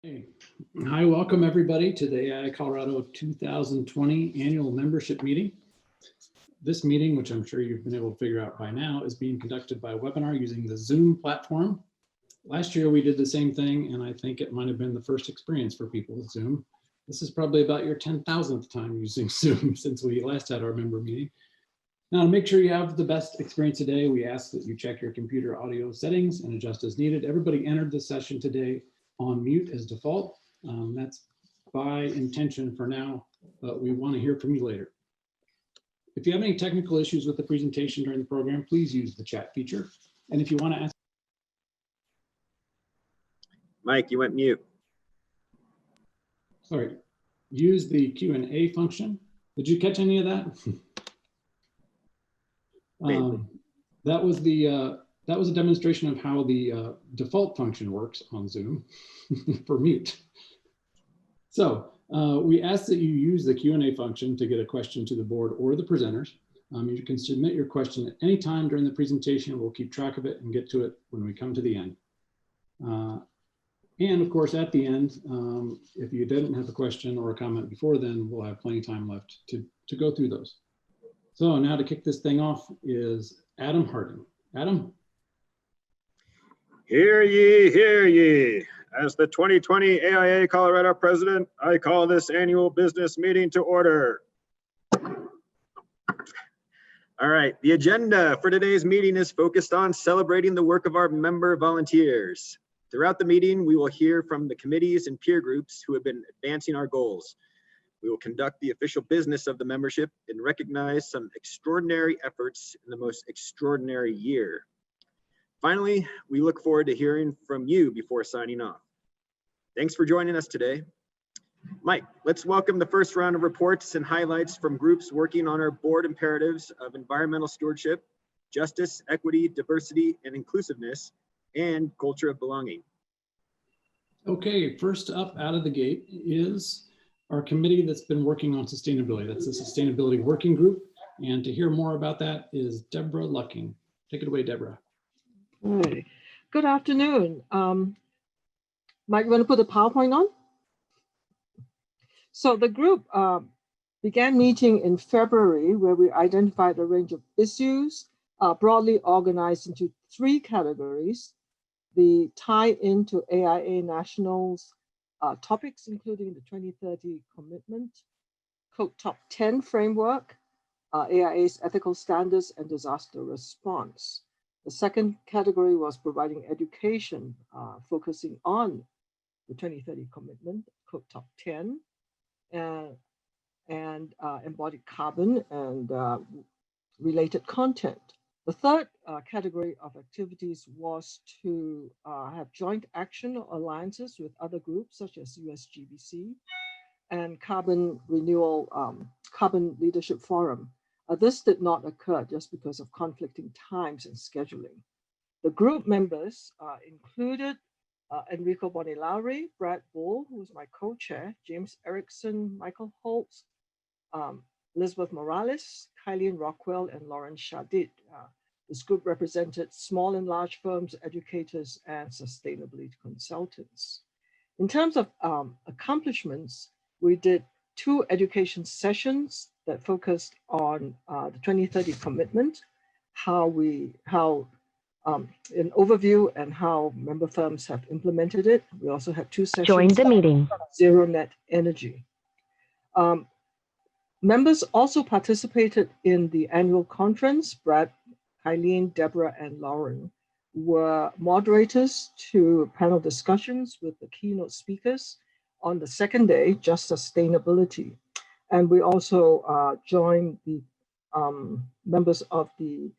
Hey. Hi, welcome everybody to the AIA Colorado 2020 annual membership meeting. This meeting, which I'm sure you've been able to figure out by now, is being conducted by webinar using the Zoom platform. Last year we did the same thing, and I think it might have been the first experience for people with Zoom. This is probably about your 10,000th time using Zoom since we last had our member meeting. Now, to make sure you have the best experience today, we ask that you check your computer audio settings and adjust as needed. Everybody entered the session today on mute as default. That's by intention for now, but we want to hear from you later. If you have any technical issues with the presentation during the program, please use the chat feature. And if you want to ask. Mike, you went mute. Sorry, use the Q&A function. Did you catch any of that? That was a demonstration of how the default function works on Zoom for mute. So we ask that you use the Q&A function to get a question to the board or the presenters. You can submit your question at any time during the presentation. We'll keep track of it and get to it when we come to the end. And of course, at the end, if you didn't have a question or a comment before then, we'll have plenty of time left to go through those. So now to kick this thing off is Adam Harding. Adam? Hear ye, hear ye. As the 2020 AIA Colorado president, I call this annual business meeting to order. All right, the agenda for today's meeting is focused on celebrating the work of our member volunteers. Throughout the meeting, we will hear from the committees and peer groups who have been advancing our goals. We will conduct the official business of the membership and recognize some extraordinary efforts in the most extraordinary year. Finally, we look forward to hearing from you before signing off. Thanks for joining us today. Mike, let's welcome the first round of reports and highlights from groups working on our board imperatives of environmental stewardship, justice, equity, diversity, and inclusiveness, and culture of belonging. Okay, first up out of the gate is our committee that's been working on sustainability. That's the Sustainability Working Group. And to hear more about that is Deborah Lucking. Take it away, Deborah. Hi. Good afternoon. Mike, you want to put the PowerPoint on? So the group began meeting in February, where we identified a range of issues broadly organized into 3 categories. The tie into AIA National's topics, including the 2030 commitment, Code Top 10 framework, AIA's ethical standards and disaster response. The second category was providing education, focusing on the 2030 commitment, Code Top 10, and embodied carbon and related content. The third category of activities was to have joint action or alliances with other groups such as USGBC and Carbon Renewal, Carbon Leadership Forum. This did not occur just because of conflicting times and scheduling. The group members included Enrico Bonilari, Brad Bull, who was my co-chair, James Erickson, Michael Holtz, Elizabeth Morales, Kylene Rockwell, and Lauren Shadid. This group represented small and large firms, educators, and sustainability consultants. In terms of accomplishments, we did 2 education sessions that focused on the 2030 commitment, an overview and how member firms have implemented it. We also had 2 sessions. Join the meeting. Zero net energy. Members also participated in the annual conference. Brad, Kylene, Deborah, and Lauren were moderators to panel discussions with the keynote speakers on the second day, just sustainability. And we also joined the members of the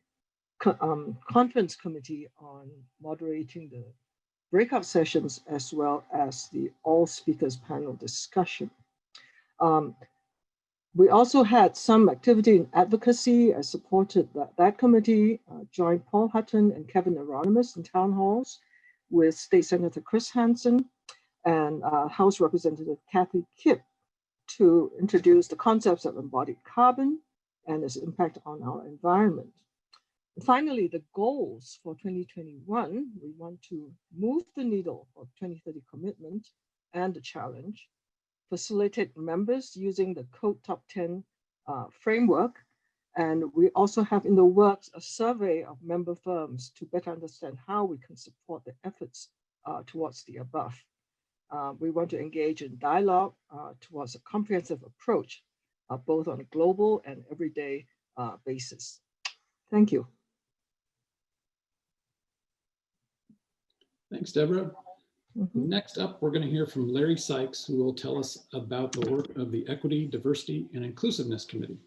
conference committee on moderating the breakout sessions as well as the all speakers panel discussion. We also had some activity in advocacy. I supported that committee, joined Paul Hutton and Kevin Anonymous in town halls with State Senator Christensen and House Representative Kathy Kipp to introduce the concepts of embodied carbon and its impact on our environment. And finally, the goals for 2021, we want to move the needle for 2030 commitment and the challenge, facilitate members using the Code Top 10 framework. And we also have in the works a survey of member firms to better understand how we can support the efforts towards the above. We want to engage in dialogue towards a comprehensive approach, both on a global and everyday basis. Thank you. Thanks, Deborah. Mhm. Next up, we're going to hear from Larry Sykes, who will tell us about the work of the Equity, Diversity, and Inclusiveness Committee.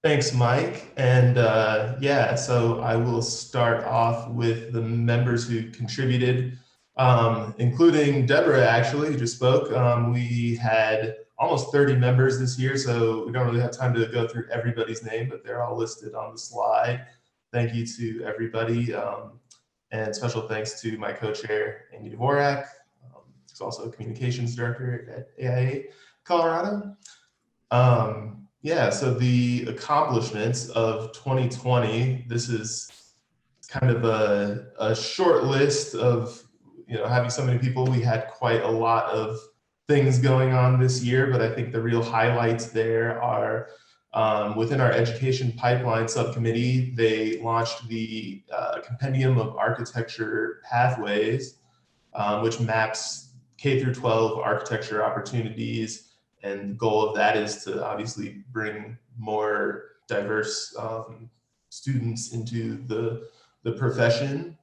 Thanks, Mike. And yeah, so I will start off with the members who contributed, including Deborah, actually, who just spoke. We had almost 30 members this year, so we don't really have time to go through everybody's name, but they're all listed on the slide. Thank you to everybody. And special thanks to my co-chair, Amy Dvorak, who's also a communications director at AIA Colorado. Yeah, so the accomplishments of 2020, this is kind of a short list of, having so many people. We had quite a lot of things going on this year, but I think the real highlights there are within our education pipeline subcommittee, they launched the Compendium of Architecture Pathways, which maps K through 12 architecture opportunities. And the goal of that is to obviously bring more diverse students into the profession.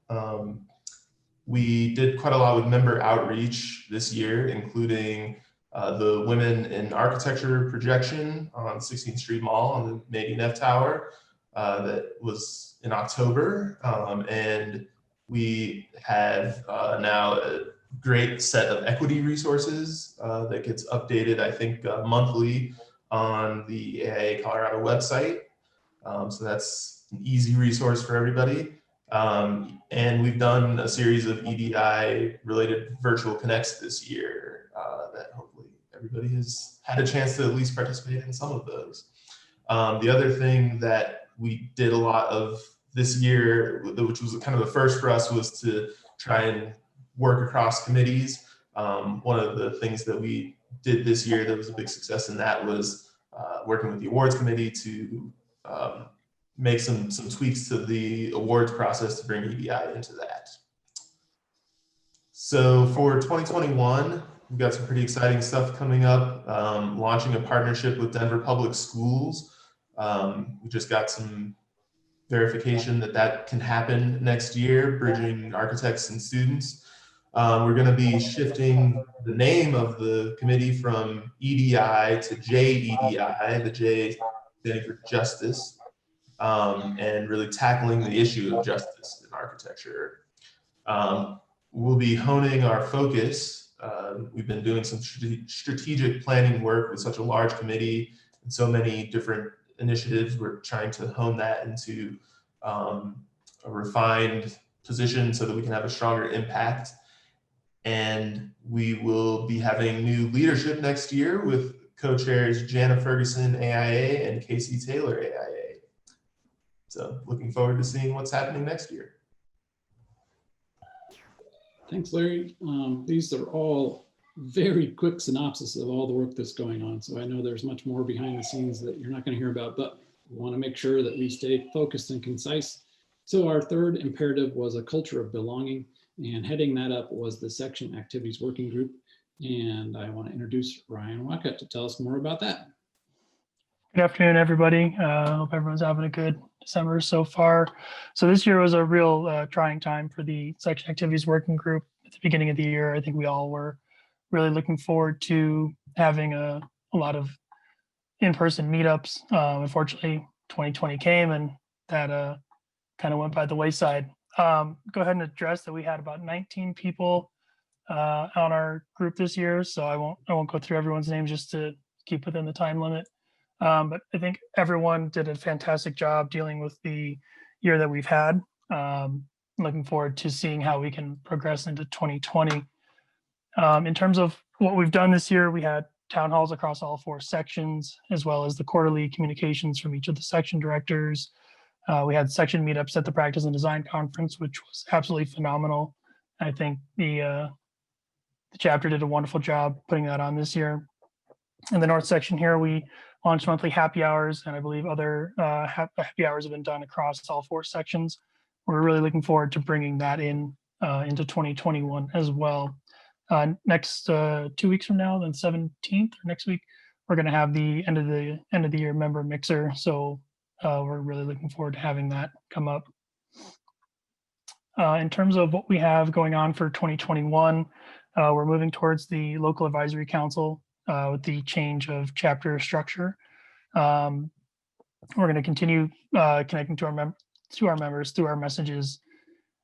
We did quite a lot with member outreach this year, including the Women in Architecture projection on 16th Street Mall on the Megan F Tower that was in October. And we have now a great set of equity resources that gets updated, I think, monthly on the AIA Colorado website. So that's an easy resource for everybody. And we've done a series of EDI related virtual connects this year that hopefully everybody has had a chance to at least participate in some of those. The other thing that we did a lot of this year, which was kind of a first for us, was to try and work across committees. One of the things that we did this year that was a big success in that was working with the awards committee to make some tweaks to the awards process to bring EDI into that. So for 2021, we've got some pretty exciting stuff coming up, launching a partnership with Denver Public Schools. We just got some verification that can happen next year, bridging architects and students. We're going to be shifting the name of the committee from EDI to JEDI, the J standing for Justice, and really tackling the issue of justice in architecture. We'll be honing our focus. We've been doing some strategic planning work with such a large committee and so many different initiatives. We're trying to hone that into a refined position so that we can have a stronger impact. And we will be having new leadership next year with co-chairs Jana Ferguson, AIA, and Casey Taylor, AIA. So looking forward to seeing what's happening next year. Thanks, Larry. These are all very quick synopsis of all the work that's going on. So I know there's much more behind the scenes that you're not going to hear about, but we want to make sure that we stay focused and concise. So our third imperative was a culture of belonging, and heading that up was the Section Activities Working Group. And I want to introduce Ryan Wackett to tell us more about that. Good afternoon, everybody. Hope everyone's having a good December so far. So this year was a real trying time for the Section Activities Working Group. At the beginning of the year, I think we all were really looking forward to having a lot of in-person meetups. Unfortunately, 2020 came and that kind of went by the wayside. Go ahead and address that we had about 19 people on our group this year. So I won't go through everyone's names just to keep within the time limit. But I think everyone did a fantastic job dealing with the year that we've had. Looking forward to seeing how we can progress into 2020. In terms of what we've done this year, we had town halls across all 4 sections, as well as the quarterly communications from each of the section directors. We had section meetups at the Practice and Design Conference, which was absolutely phenomenal. I think the the chapter did a wonderful job putting that on this year. In the north section here, we launched monthly happy hours, and I believe other happy hours have been done across all 4 sections. We're really looking forward to bringing that in into 2021 as well. Next 2 weeks from now, then 17th or next week, we're going to have the end of the year member mixer. So we're really looking forward to having that come up. In terms of what we have going on for 2021, we're moving towards the local advisory council with the change of chapter structure. We're going to continue connecting to our members through our messages,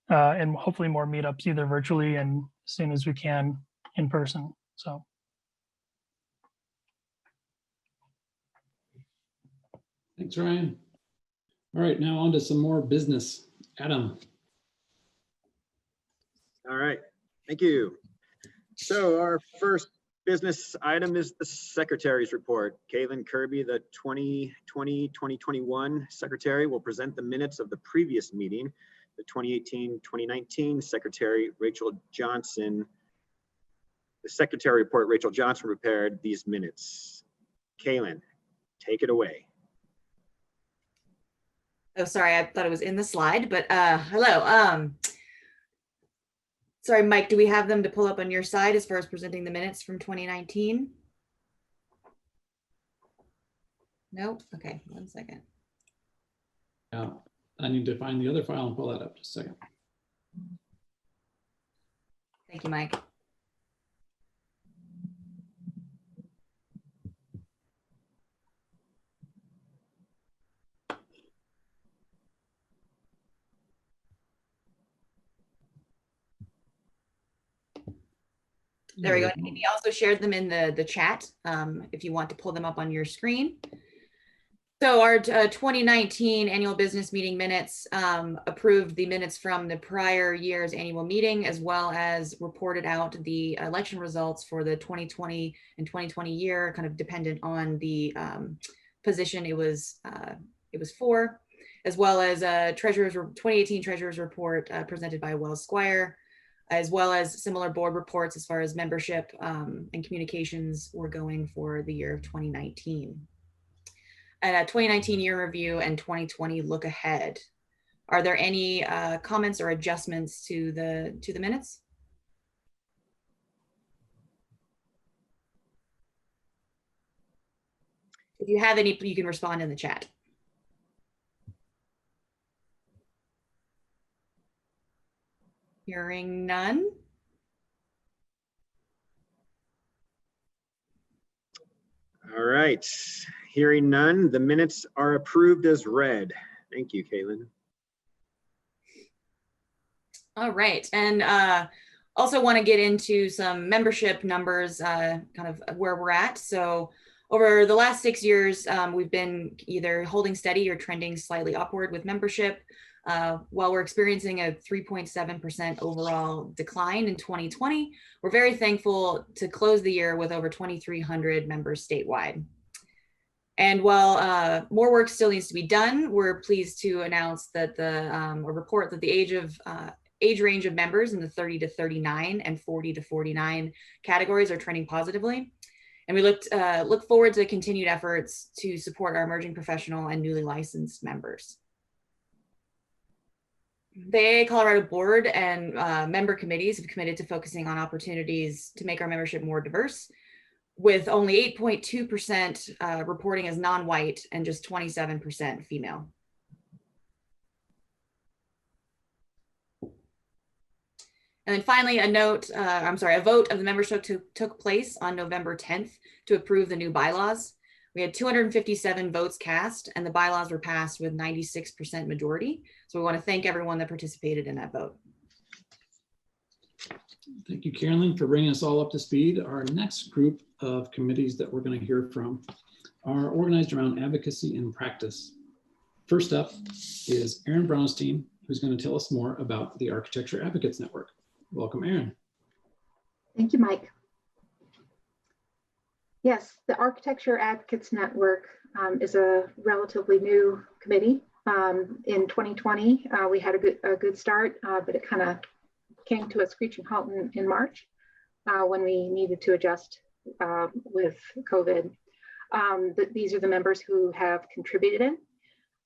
and hopefully more meetups, either virtually and as soon as we can in person. So. Thanks, Ryan. All right, now on to some more business. Adam. All right, thank you. So our first business item is the secretary's report. Caitlin Kirby, the 2020-2021 secretary, will present the minutes of the previous meeting. The 2018-2019 secretary, Rachel Johnson, the secretary report, Rachel Johnson prepared these minutes. Caitlin, take it away. Oh, sorry, I thought it was in the slide, but hello. Sorry, Mike, do we have them to pull up on your side as far as presenting the minutes from 2019? Nope. Okay, 1 second. Yeah, I need to find the other file and pull that up. Just a second. Thank you, Mike. There we go. And Amy also shared them in the chat if you want to pull them up on your screen. So our 2019 annual business meeting minutes approved the minutes from the prior year's annual meeting, as well as reported out the election results for the 2020 and 2020 year, kind of dependent on the position it was for, as well as 2018 treasurer's report presented by Wells Squire, as well as similar board reports as far as membership and communications were going for the year of 2019. And a 2019 year review and 2020 look ahead. Are there any comments or adjustments to the minutes? If you have any, you can respond in the chat. Hearing none. All right, hearing none, the minutes are approved as read. Thank you, Caitlin. All right, and also want to get into some membership numbers, kind of where we're at. So over the last 6 years, we've been either holding steady or trending slightly upward with membership. While we're experiencing a 3.7% overall decline in 2020, we're very thankful to close the year with over 2,300 members statewide. And while more work still needs to be done, we're pleased to announce that a report that the age range of members in the 30 to 39 and 40 to 49 categories are trending positively. And we look forward to continued efforts to support our emerging professional and newly licensed members. The AIA Colorado board and member committees have committed to focusing on opportunities to make our membership more diverse, with only 8.2% reporting as non-white and just 27% female. And then finally, a vote of the membership took place on November 10th to approve the new bylaws. We had 257 votes cast, and the bylaws were passed with 96% majority. So we want to thank everyone that participated in that vote. Thank you, Carolyn, for bringing us all up to speed. Our next group of committees that we're going to hear from are organized around advocacy and practice. First up is Aaron Brownstein, who's going to tell us more about the Architecture Advocates Network. Welcome, Aaron. Thank you, Mike. Yes, the Architecture Advocates Network is a relatively new committee. In 2020, we had a good start, but it kind of came to a screeching halt in March. when we needed to adjust with COVID. These are the members who have contributed,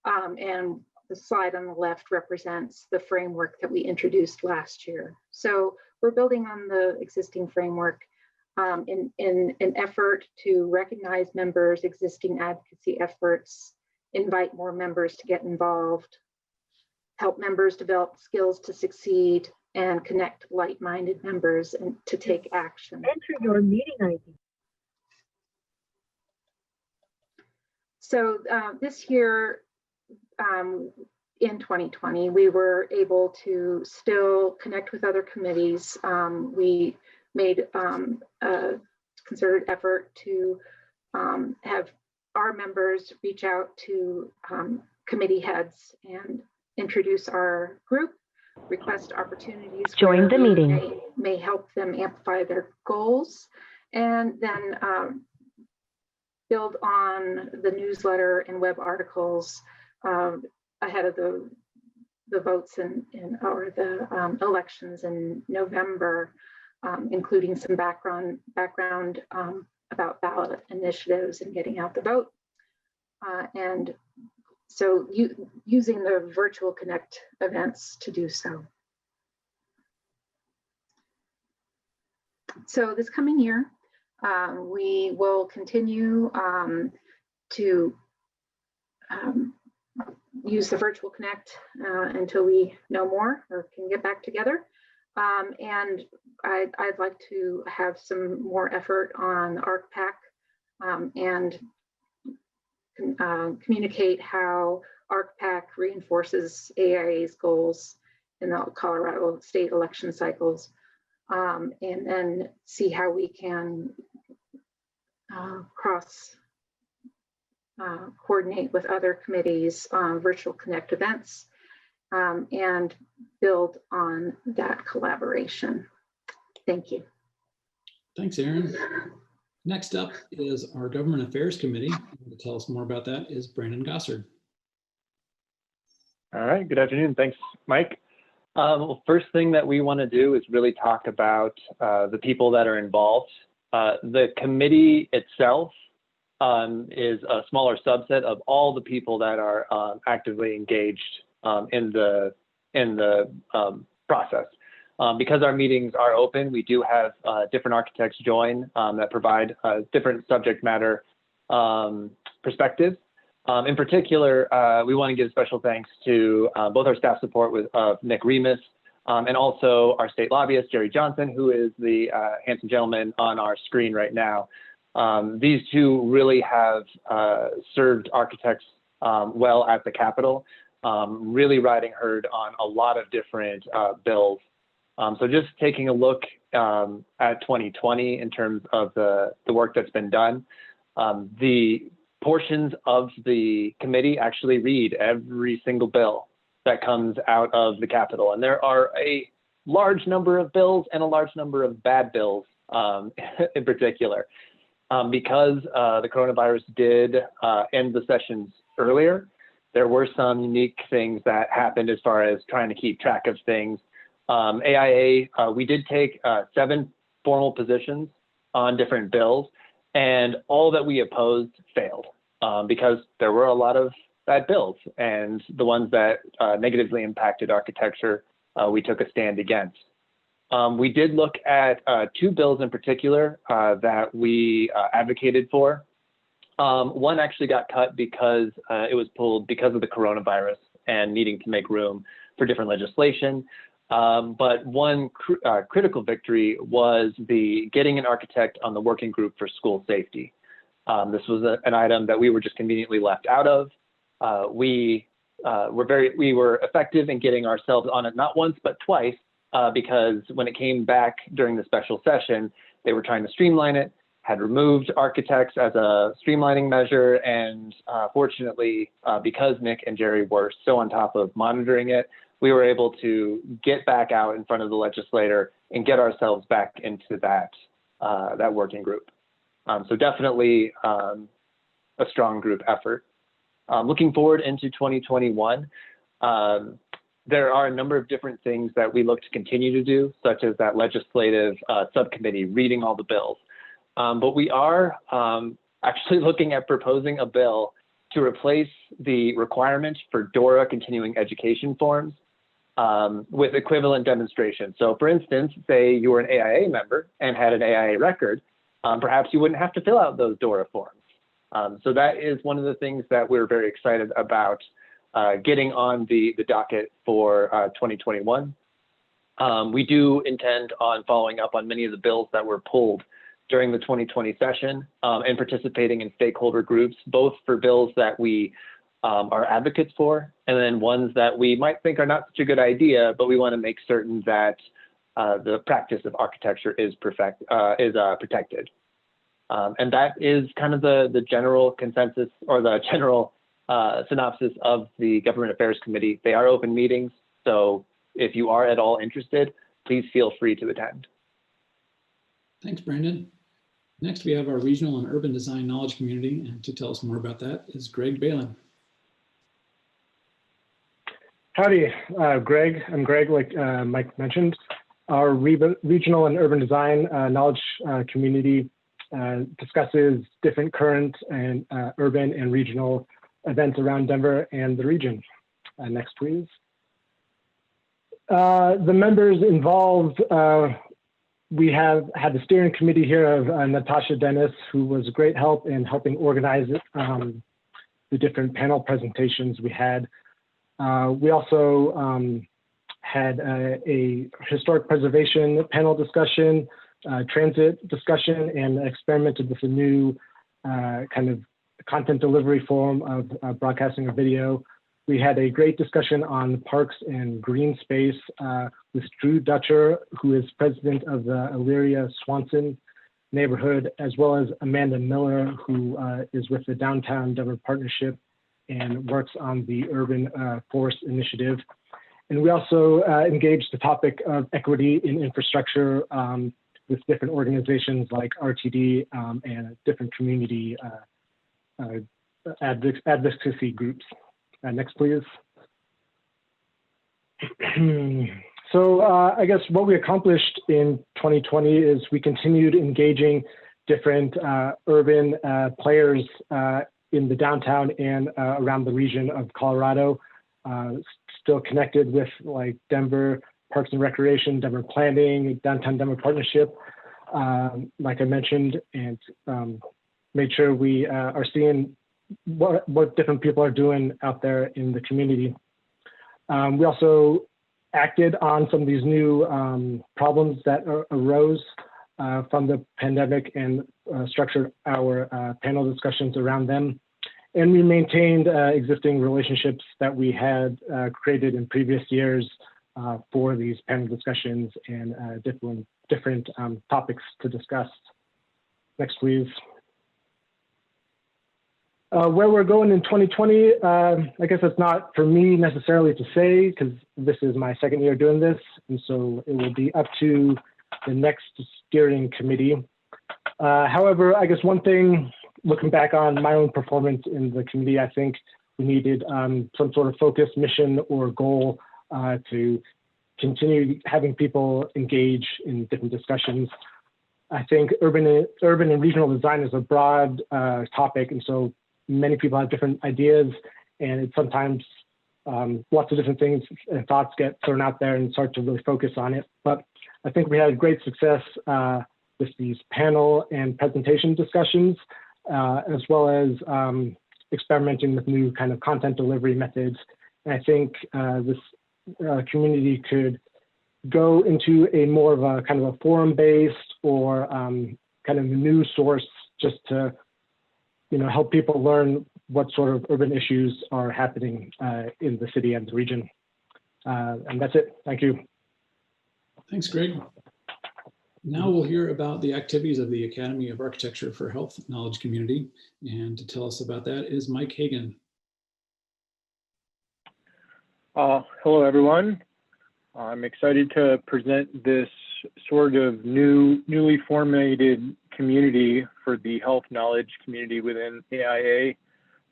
and the slide on the left represents the framework that we introduced last year. So we're building on the existing framework in an effort to recognize members' existing advocacy efforts, invite more members to get involved, help members develop skills to succeed, and connect like-minded members and to take action. Enter your meeting ID. So this year, in 2020, we were able to still connect with other committees. We made a concerted effort to have our members reach out to committee heads and introduce our group, request opportunities. Join the meeting. May help them amplify their goals, and then build on the newsletter and web articles ahead of the votes or the elections in November, including some background about ballot initiatives and getting out the vote. And so using the virtual Connect events to do so. So this coming year, we will continue to use the virtual Connect until we know more or can get back together. And I'd like to have some more effort on ARC-PAC and communicate how ARC-PAC reinforces AIA's goals in the Colorado state election cycles, and then see how we can coordinate with other committees on virtual Connect events and build on that collaboration. Thank you. Thanks, Erin. Next up is our Government Affairs Committee. To tell us more about that is Brandon Gossard. All right, good afternoon. Thanks, Mike. Well, first thing that we want to do is really talk about the people that are involved. The committee itself is a smaller subset of all the people that are actively engaged in the process. Because our meetings are open, we do have different architects join that provide different subject matter perspectives. In particular, we want to give special thanks to both our staff support with Nick Remus and also our state lobbyist, Jerry Johnson, who is the handsome gentleman on our screen right now. These two really have served architects well at the Capitol, really riding herd on a lot of different bills. So just taking a look at 2020 in terms of the work that's been done, the portions of the committee actually read every single bill that comes out of the Capitol. And there are a large number of bills and a large number of bad bills in particular. Because the coronavirus did end the sessions earlier, there were some unique things that happened as far as trying to keep track of things. AIA, we did take 7 formal positions on different bills, and all that we opposed failed because there were a lot of bad bills, and the ones that negatively impacted architecture, we took a stand against. We did look at 2 bills in particular that we advocated for. One actually got cut because it was pulled because of the coronavirus and needing to make room for different legislation. But one critical victory was the getting an architect on the working group for school safety. This was an item that we were just conveniently left out of. We were effective in getting ourselves on it not once but twice, because when it came back during the special session, they were trying to streamline it, had removed architects as a streamlining measure, and fortunately, because Nick and Jerry were so on top of monitoring it, we were able to get back out in front of the legislator and get ourselves back into that working group. So definitely a strong group effort. Looking forward into 2021, there are a number of different things that we look to continue to do, such as that legislative subcommittee reading all the bills. But we are actually looking at proposing a bill to replace the requirement for DORA continuing education forms with equivalent demonstration. So for instance, say you were an AIA member and had an AIA record, perhaps you wouldn't have to fill out those DORA forms. So that is one of the things that we're very excited about getting on the docket for 2021. We do intend on following up on many of the bills that were pulled during the 2020 session and participating in stakeholder groups, both for bills that we are advocates for, and then ones that we might think are not such a good idea, but we want to make certain that the practice of architecture is protected. And that is kind of the general consensus or the general synopsis of the Government Affairs Committee. They are open meetings, so if you are at all interested, please feel free to attend. Thanks, Brandon. Next, we have our Regional and Urban Design Knowledge Community, and to tell us more about that is Greg Balin. Howdy, Greg. I'm Greg, like Mike mentioned. Our Regional and Urban Design Knowledge Community discusses different current and urban and regional events around Denver and the region. Next, please. The members involved, we have had the steering committee here of Natasha Dennis, who was a great help in helping organize the different panel presentations we had. We also had a historic preservation panel discussion, transit discussion, and experimented with a new kind of content delivery form of broadcasting a video. We had a great discussion on parks and green space with Drew Dutcher, who is president of the Elyria Swanson neighborhood, as well as Amanda Miller, who is with the Downtown Denver Partnership and works on the Urban Forest Initiative. And we also engaged the topic of equity in infrastructure with different organizations like RTD and different community advocacy groups. Next, please. So I guess what we accomplished in 2020 is we continued engaging different urban players in the downtown and around the region of Colorado, still connected with like Denver Parks and Recreation, Denver Planning, Downtown Denver Partnership, like I mentioned, and made sure we are seeing what different people are doing out there in the community. We also acted on some of these new problems that arose from the pandemic and structured our panel discussions around them. And we maintained existing relationships that we had created in previous years for these panel discussions and different topics to discuss. Next, please. Where we're going in 2020, I guess it's not for me necessarily to say, because this is my second year doing this, and so it will be up to the next steering committee. However, I guess one thing, looking back on my own performance in the committee, I think we needed some sort of focus, mission, or goal to continue having people engage in different discussions. I think urban and regional design is a broad topic, and so many people have different ideas, and it's sometimes lots of different things and thoughts get thrown out there and start to really focus on it. But I think we had great success with these panel and presentation discussions, as well as experimenting with new kind of content delivery methods. And I think this community could go into a more of a kind of a forum-based or kind of a news source just to help people learn what sort of urban issues are happening in the city and the region. And that's it. Thank you. Thanks, Greg. Now we'll hear about the activities of the Academy of Architecture for Health Knowledge Community. And to tell us about that is Mike Hagan. Hello, everyone. I'm excited to present this sort of newly formatted community for the health knowledge community within AIA.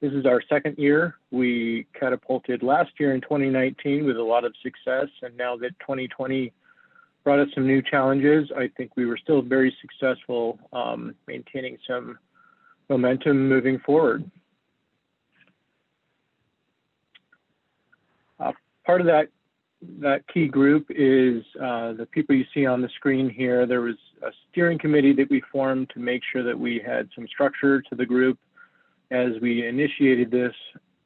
This is our second year. We catapulted last year in 2019 with a lot of success, and now that 2020 brought us some new challenges, I think we were still very successful maintaining some momentum moving forward. Part of that key group is the people you see on the screen here. There was a steering committee that we formed to make sure that we had some structure to the group as we initiated this.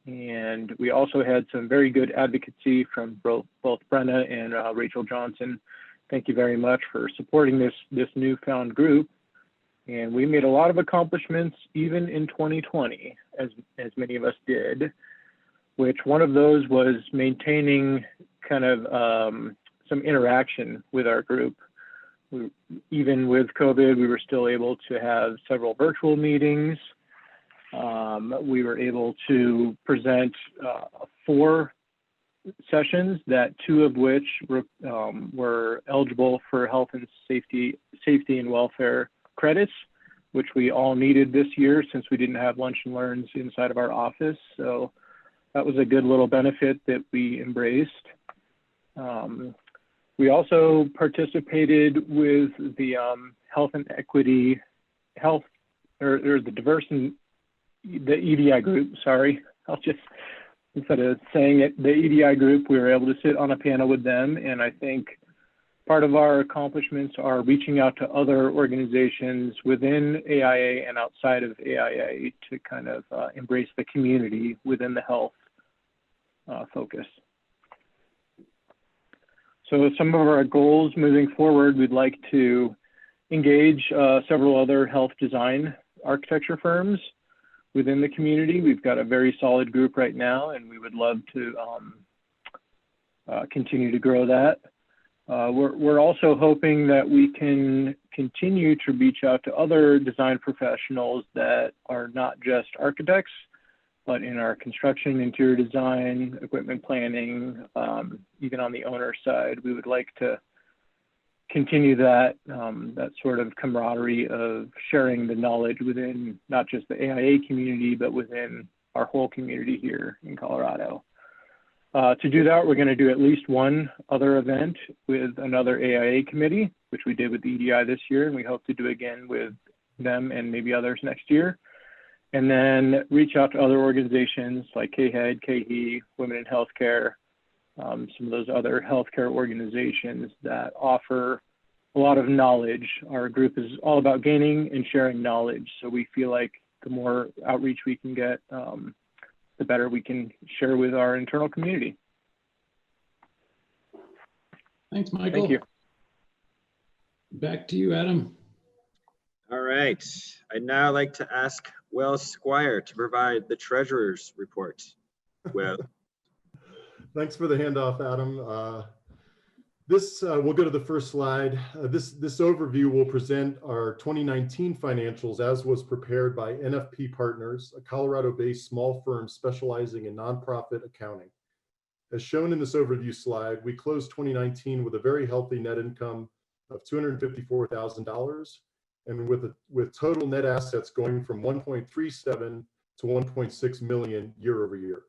And we also had some very good advocacy from both Brenna and Rachel Johnson. Thank you very much for supporting this newfound group. And we made a lot of accomplishments even in 2020, as many of us did, which one of those was maintaining kind of some interaction with our group. Even with COVID, we were still able to have several virtual meetings. We were able to present 4 sessions, that 2 of which were eligible for health and safety and welfare credits, which we all needed this year since we didn't have lunch and learns inside of our office. So that was a good little benefit that we embraced. We also participated with the health and equity, or the diversity, the EDI group, sorry. I'll just, instead of saying it, the EDI group, we were able to sit on a panel with them. And I think part of our accomplishments are reaching out to other organizations within AIA and outside of AIA to kind of embrace the community within the health focus. So some of our goals moving forward, we'd like to engage several other health design architecture firms within the community. We've got a very solid group right now, and we would love to continue to grow that. We're also hoping that we can continue to reach out to other design professionals that are not just architects, but in our construction, interior design, equipment planning, even on the owner side. We would like to continue that sort of camaraderie of sharing the knowledge within not just the AIA community, but within our whole community here in Colorado. To do that, we're going to do at least one other event with another AIA committee, which we did with EDI this year, and we hope to do again with them and maybe others next year. And then reach out to other organizations like KHEAD, KHE, Women in Healthcare, some of those other healthcare organizations that offer a lot of knowledge. Our group is all about gaining and sharing knowledge. So we feel like the more outreach we can get, the better we can share with our internal community. Thanks, Michael. Thank you. Back to you, Adam. All right. I'd now like to ask Will Squire to provide the treasurer's report. Will. Thanks for the handoff, Adam. We'll go to the first slide. This overview will present our 2019 financials as was prepared by NFP Partners, a Colorado-based small firm specializing in nonprofit accounting. As shown in this overview slide, we closed 2019 with a very healthy net income of $254,000, and with total net assets going from 1.37 to 1.6 million year over year.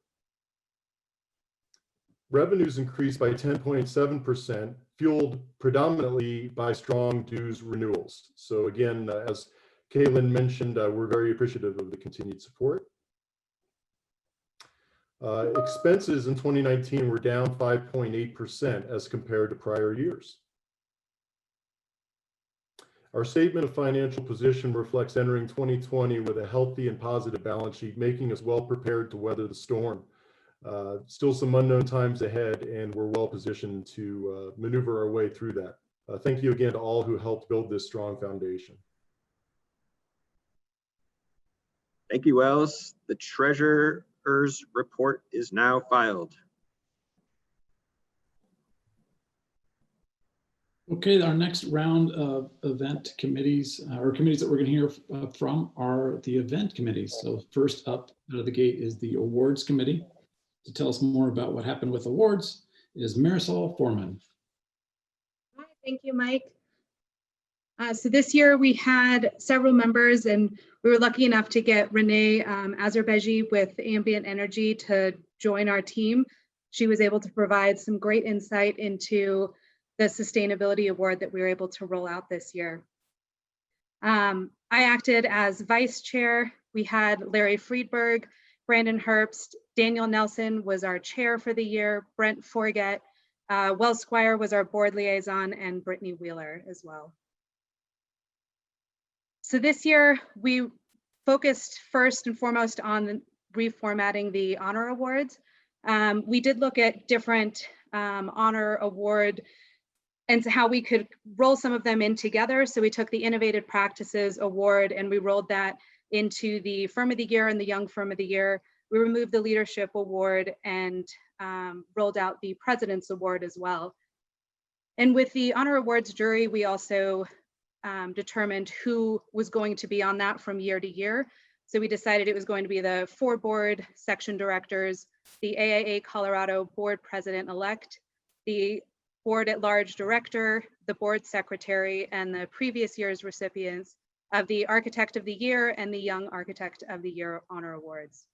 Revenues increased by 10.7%, fueled predominantly by strong dues renewals. So again, as Kaylin mentioned, we're very appreciative of the continued support. Expenses in 2019 were down 5.8% as compared to prior years. Our statement of financial position reflects entering 2020 with a healthy and positive balance sheet, making us well prepared to weather the storm. Still some unknown times ahead, and we're well positioned to maneuver our way through that. Thank you again to all who helped build this strong foundation. Thank you, Wells. The treasurer's report is now filed. Okay, our next round of event committees, or committees that we're going to hear from, are the event committees. So first up out of the gate is the awards committee. To tell us more about what happened with awards is Marisol Foreman. Hi, thank you, Mike. So this year we had several members, and we were lucky enough to get Renee Azerbaiji with Ambient Energy to join our team. She was able to provide some great insight into the sustainability award that we were able to roll out this year. I acted as vice chair. We had Larry Friedberg, Brandon Herbst, Daniel Nelson was our chair for the year, Brent Forget, Wells Squire was our board liaison, and Brittany Wheeler as well. So this year we focused first and foremost on reformatting the honor awards. We did look at different honor award and how we could roll some of them in together. So we took the Innovative Practices Award and we rolled that into the Firm of the Year and the Young Firm of the Year. We removed the Leadership Award and rolled out the President's Award as well. And with the Honor Awards jury, we also determined who was going to be on that from year to year. So we decided it was going to be the 4 board section directors, the AIA Colorado board president-elect, the board at large director, the board secretary, and the previous year's recipients of the Architect of the Year and the Young Architect of the Year Honor Awards.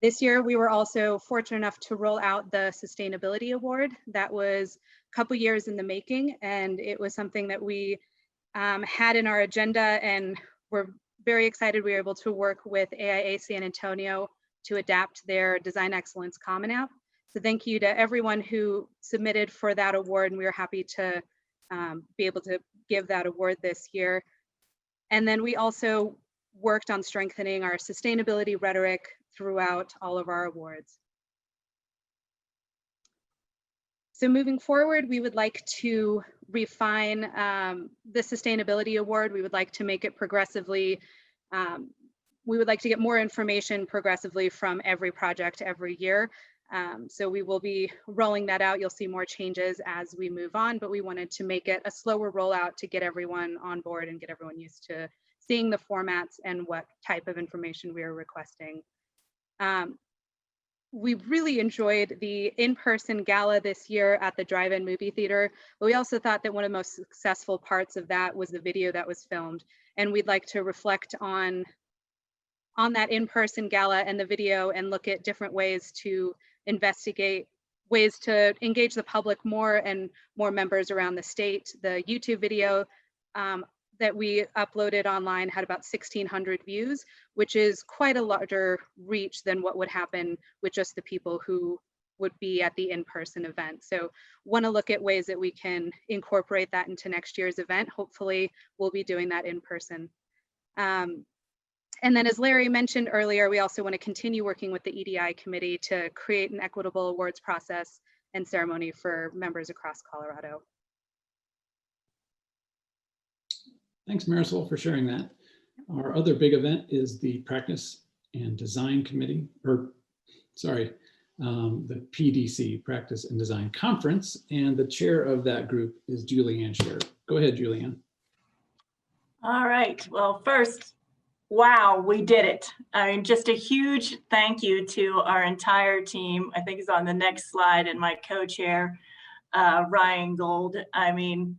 This year, we were also fortunate enough to roll out the Sustainability Award. That was a couple years in the making, and it was something that we had in our agenda, and we're very excited we were able to work with AIA San Antonio to adapt their Design Excellence Common App. So thank you to everyone who submitted for that award, and we are happy to be able to give that award this year. And then we also worked on strengthening our sustainability rhetoric throughout all of our awards. So moving forward, we would like to refine the Sustainability Award. We would like to make it progressively, we would like to get more information progressively from every project every year. So we will be rolling that out. You'll see more changes as we move on, but we wanted to make it a slower rollout to get everyone on board and get everyone used to seeing the formats and what type of information we are requesting. We really enjoyed the in-person gala this year at the drive-in movie theater, but we also thought that one of the most successful parts of that was the video that was filmed. And we'd like to reflect on that in-person gala and the video and look at different ways to investigate ways to engage the public more and more members around the state. The YouTube video that we uploaded online had about 1,600 views, which is quite a larger reach than what would happen with just the people who would be at the in-person event. So want to look at ways that we can incorporate that into next year's event. Hopefully we'll be doing that in person. And then as Larry mentioned earlier, we also want to continue working with the EDI committee to create an equitable awards process and ceremony for members across Colorado. Thanks, Marisol, for sharing that. Our other big event is the Practice and Design Committee, or sorry, the PDC, Practice and Design Conference, and the chair of that group is Julianne Scher. Go ahead, Julianne. All right, well, first, wow, we did it. I mean, just a huge thank you to our entire team. I think it's on the next slide, and my co-chair, Ryan Gold. I mean,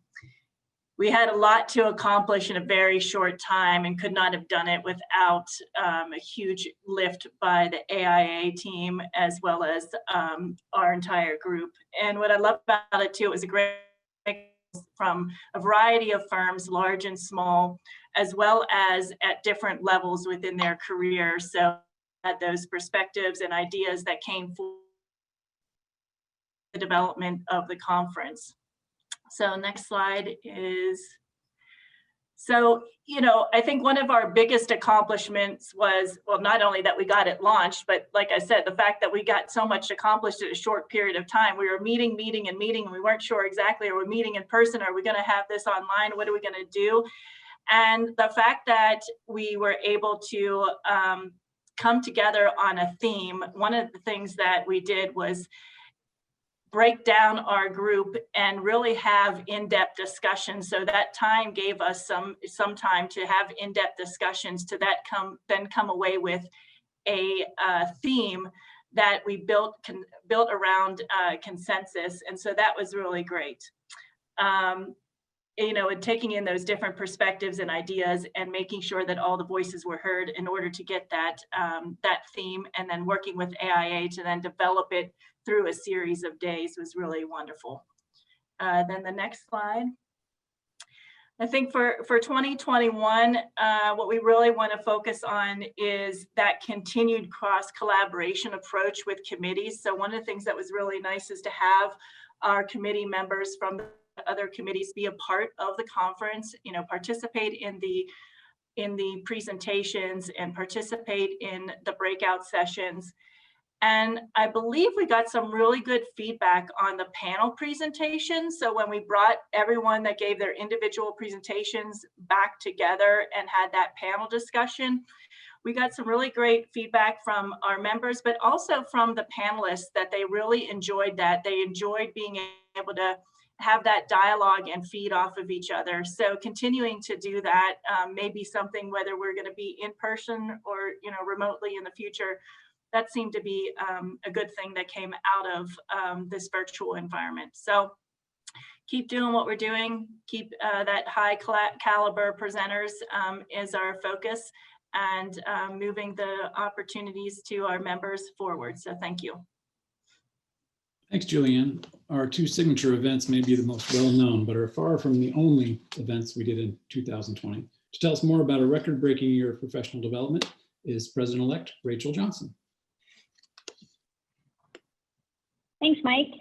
we had a lot to accomplish in a very short time and could not have done it without a huge lift by the AIA team as well as our entire group. And what I love about it too, it was a great from a variety of firms, large and small, as well as at different levels within their career. So had those perspectives and ideas that came for the development of the conference. So next slide is, so, you know, I think one of our biggest accomplishments was, well, not only that we got it launched, but like I said, the fact that we got so much accomplished in a short period of time. We were meeting, and we weren't sure exactly, are we meeting in person? Are we going to have this online? What are we going to do? And the fact that we were able to come together on a theme, one of the things that we did was break down our group and really have in-depth discussions. So that time gave us some time to have in-depth discussions to that then come away with a theme that we built around consensus. And so that was really great. and taking in those different perspectives and ideas and making sure that all the voices were heard in order to get that theme, and then working with AIA to then develop it through a series of days was really wonderful. Then the next slide. I think for 2021, what we really want to focus on is that continued cross collaboration approach with committees. So one of the things that was really nice is to have our committee members from the other committees be a part of the conference, participate in the presentations and participate in the breakout sessions. And I believe we got some really good feedback on the panel presentations. So when we brought everyone that gave their individual presentations back together and had that panel discussion, we got some really great feedback from our members, but also from the panelists that they really enjoyed that. They enjoyed being able to have that dialogue and feed off of each other. So continuing to do that may be something, whether we're going to be in person or remotely in the future. That seemed to be a good thing that came out of this virtual environment. So keep doing what we're doing. Keep that high caliber presenters is our focus, and moving the opportunities to our members forward. So thank you. Thanks, Julianne. Our two signature events may be the most well-known, but are far from the only events we did in 2020. To tell us more about a record-breaking year of professional development is President-elect Rachel Johnson. Thanks, Mike.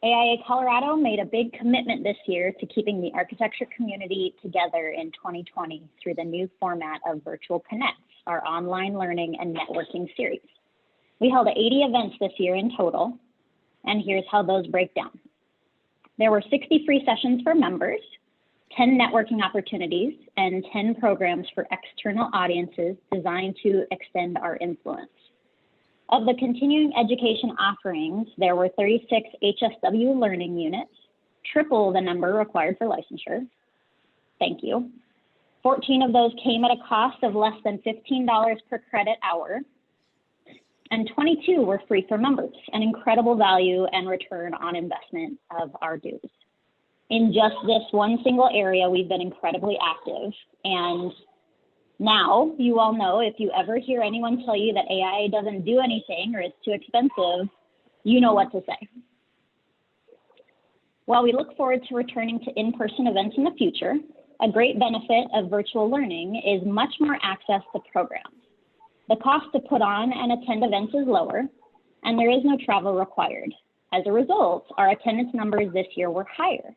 AIA Colorado made a big commitment this year to keeping the architecture community together in 2020 through the new format of Virtual Connects, our online learning and networking series. We held 80 events this year in total, and here's how those break down. There were 60 free sessions for members, 10 networking opportunities, and 10 programs for external audiences designed to extend our influence. Of the continuing education offerings, there were 36 HSW learning units, triple the number required for licensure. Thank you. 14 of those came at a cost of less than $15 per credit hour, and 22 were free for members, an incredible value and return on investment of our dues. In just this one single area, we've been incredibly active, and now, you all know, if you ever hear anyone tell you that AIA doesn't do anything or it's too expensive, you know what to say. While we look forward to returning to in-person events in the future, a great benefit of virtual learning is much more access to programs. The cost to put on and attend events is lower, and there is no travel required. As a result, our attendance numbers this year were higher.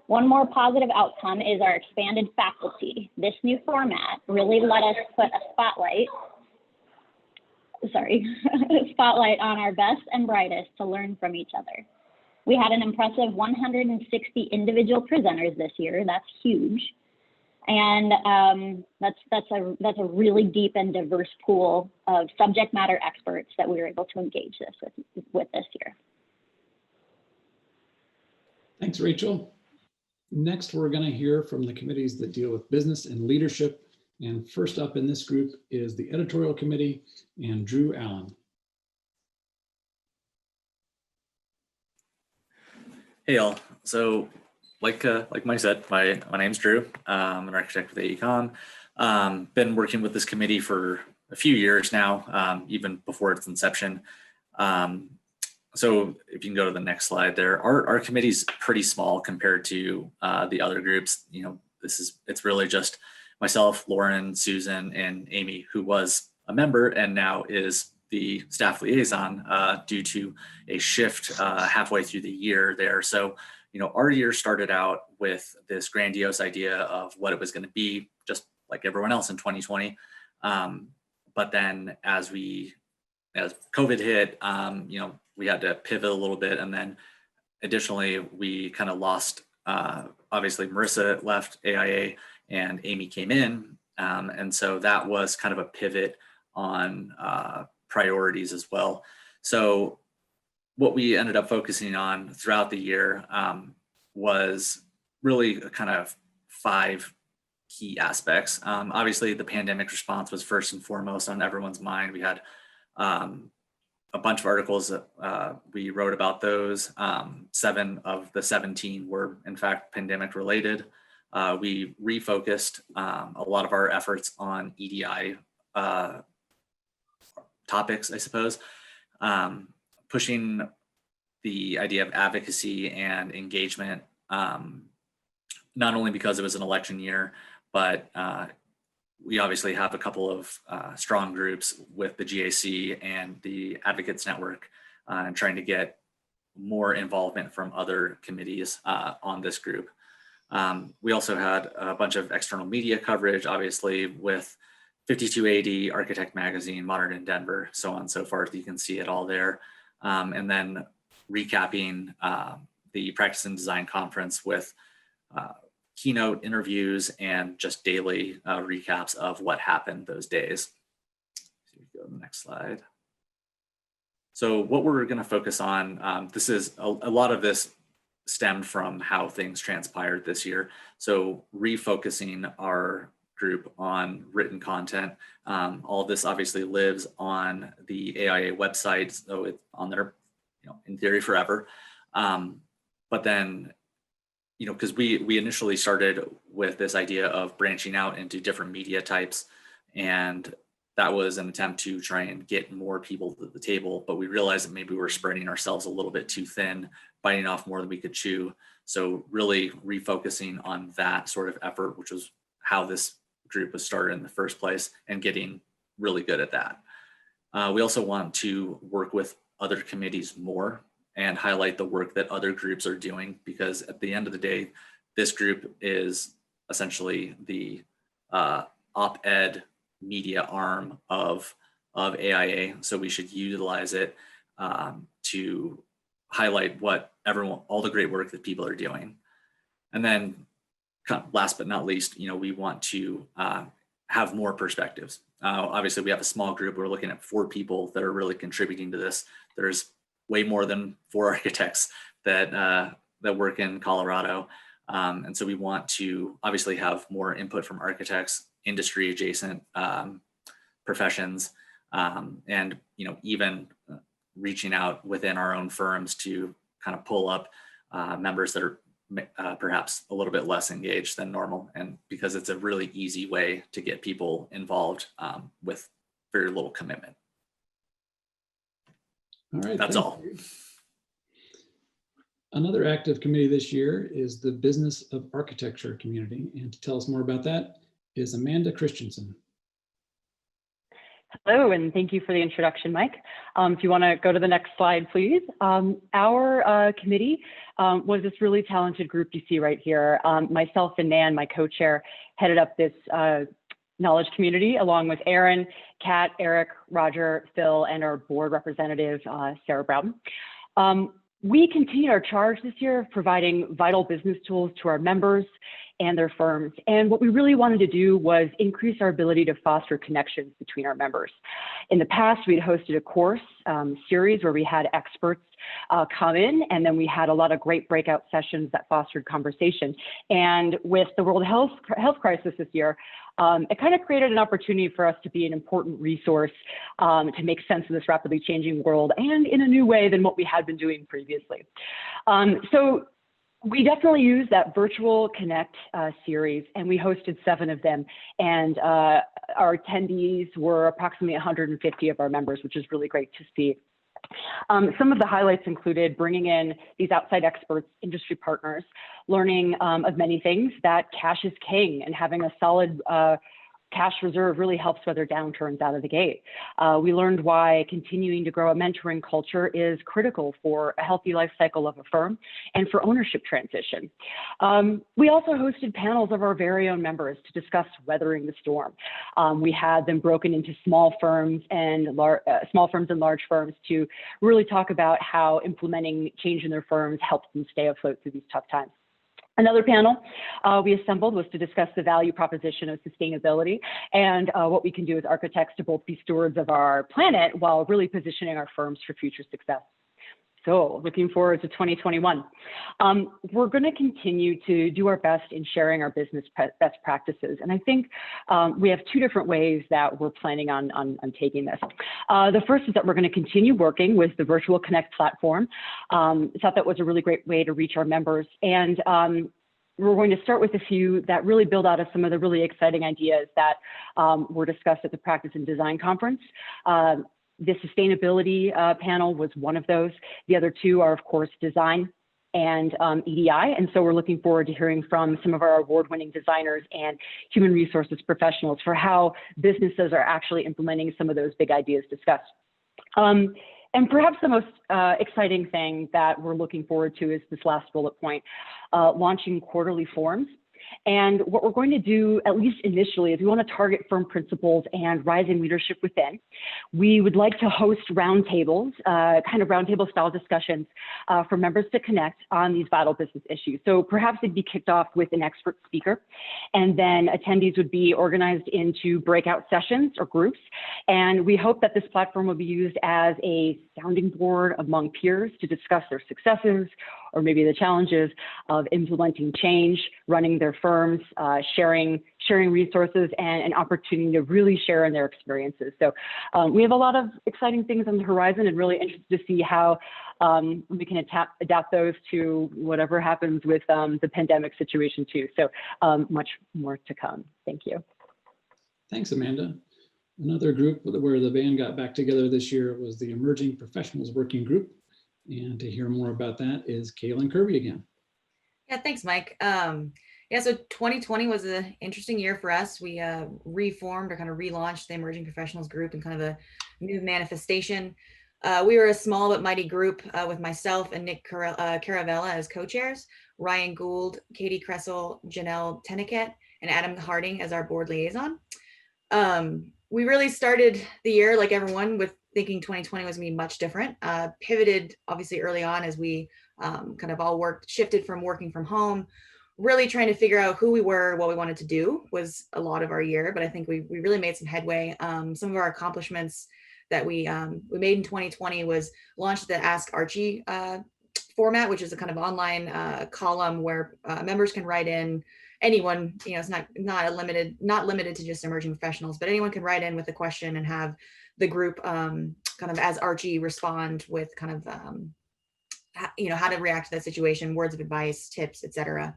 One more positive outcome is our expanded faculty. This new format really let us put a spotlight on our best and brightest to learn from each other. We had an impressive 160 individual presenters this year. That's huge. And that's a really deep and diverse pool of subject matter experts that we were able to engage with this year. Thanks, Rachel. Next, we're going to hear from the committees that deal with business and leadership. And first up in this group is the editorial committee and Drew Allen. Hey all. So like Mike said, my name's Drew. I'm an architect with AIA Con. Been working with this committee for a few years now, even before its inception. So if you can go to the next slide there, our committee's pretty small compared to the other groups. It's really just myself, Lauren, Susan, and Amy, who was a member and now is the staff liaison due to a shift halfway through the year there. So, our year started out with this grandiose idea of what it was going to be, just like everyone else in 2020. But then as COVID hit, we had to pivot a little bit. And then additionally, we kind of lost, obviously Marissa left AIA and Amy came in. And so that was kind of a pivot on priorities as well. So what we ended up focusing on throughout the year was really kind of 5 key aspects. Obviously, the pandemic response was first and foremost on everyone's mind. We had a bunch of articles that we wrote about those. 7 of the 17 were in fact pandemic related. We refocused a lot of our efforts on EDI topics, I suppose, pushing the idea of advocacy and engagement, not only because it was an election year, but we obviously have a couple of strong groups with the GAC and the Advocates Network, and trying to get more involvement from other committees on this group. We also had a bunch of external media coverage, obviously, with 5280, Architect Magazine, Modern in Denver, so on and so forth. You can see it all there. And then recapping the Practice and Design Conference with keynote interviews and just daily recaps of what happened those days. So go to the next slide. So what we're going to focus on, this is a lot of this stemmed from how things transpired this year. So refocusing our group on written content. All of this obviously lives on the AIA website, so it's on there, in theory forever. But then, because we initially started with this idea of branching out into different media types, and that was an attempt to try and get more people to the table, but we realized that maybe we were spreading ourselves a little bit too thin, biting off more than we could chew. So really refocusing on that sort of effort, which was how this group was started in the first place, and getting really good at that. We also want to work with other committees more and highlight the work that other groups are doing, because at the end of the day, this group is essentially the op-ed media arm of AIA. So we should utilize it to highlight what all the great work that people are doing. And then last but not least, we want to have more perspectives. Obviously, we have a small group. We're looking at 4 people that are really contributing to this. There's way more than 4 architects that work in Colorado. And so we want to obviously have more input from architects, industry adjacent professions, and even reaching out within our own firms to kind of pull up members that are perhaps a little bit less engaged than normal, and because it's a really easy way to get people involved with very little commitment. All right, that's all. Another active committee this year is the Business of Architecture community, and to tell us more about that is Amanda Christensen. Hello, and thank you for the introduction, Mike. If you want to go to the next slide, please. Our committee was this really talented group you see right here. Myself and Nan, my co-chair, headed up this knowledge community along with Aaron, Kat, Eric, Roger, Phil, and our board representative, Sarah Brown. We continued our charge this year of providing vital business tools to our members and their firms. And what we really wanted to do was increase our ability to foster connections between our members. In the past, we'd hosted a course series where we had experts come in, and then we had a lot of great breakout sessions that fostered conversation. And with the World Health Crisis this year, it kind of created an opportunity for us to be an important resource to make sense of this rapidly changing world, and in a new way than what we had been doing previously. So we definitely used that virtual Connect series, and we hosted 7 of them. And our attendees were approximately 150 of our members, which is really great to see. Some of the highlights included bringing in these outside experts, industry partners, learning of many things, that cash is king, and having a solid cash reserve really helps weather downturns out of the gate. We learned why continuing to grow a mentoring culture is critical for a healthy life cycle of a firm and for ownership transition. We also hosted panels of our very own members to discuss weathering the storm. We had them broken into small firms and large firms to really talk about how implementing change in their firms helps them stay afloat through these tough times. Another panel we assembled was to discuss the value proposition of sustainability and what we can do as architects to both be stewards of our planet while really positioning our firms for future success. So looking forward to 2021. We're going to continue to do our best in sharing our business best practices. And I think we have two different ways that we're planning on taking this. The first is that we're going to continue working with the Virtual Connect platform. I thought that was a really great way to reach our members. And we're going to start with a few that really build out of some of the really exciting ideas that were discussed at the Practice and Design Conference. The sustainability panel was one of those. The other two are, of course, design and EDI. And so we're looking forward to hearing from some of our award-winning designers and human resources professionals for how businesses are actually implementing some of those big ideas discussed. And perhaps the most exciting thing that we're looking forward to is this last bullet point, launching quarterly forums. And what we're going to do, at least initially, is we want to target firm principles and rising leadership within. We would like to host roundtables, kind of roundtable style discussions for members to connect on these vital business issues. So perhaps it'd be kicked off with an expert speaker, and then attendees would be organized into breakout sessions or groups. And we hope that this platform will be used as a sounding board among peers to discuss their successes or maybe the challenges of implementing change, running their firms, sharing resources, and an opportunity to really share in their experiences. So we have a lot of exciting things on the horizon, and really interested to see how we can adapt those to whatever happens with the pandemic situation too. So much more to come. Thank you. Thanks, Amanda. Another group where the band got back together this year was the Emerging Professionals Working Group. And to hear more about that is Kaylin Kirby again. Yeah, thanks, Mike. Yeah, so 2020 was an interesting year for us. We reformed or kind of relaunched the Emerging Professionals Group in kind of a new manifestation. We were a small but mighty group with myself and Nick Caravella as co-chairs, Ryan Gould, Katie Kressel, Janelle Tenniket, and Adam Harding as our board liaison. We really started the year, like everyone, with thinking 2020 was going to be much different. Pivoted obviously early on as we kind of all shifted from working from home, really trying to figure out who we were, what we wanted to do was a lot of our year, but I think we really made some headway. Some of our accomplishments that we made in 2020 was launch the Ask Archie format, which is a kind of online column where members can write in. Anyone, you know, it's not limited to just emerging professionals, but anyone can write in with a question and have the group kind of as Archie respond with kind of you know, how to react to that situation, words of advice, tips, etc.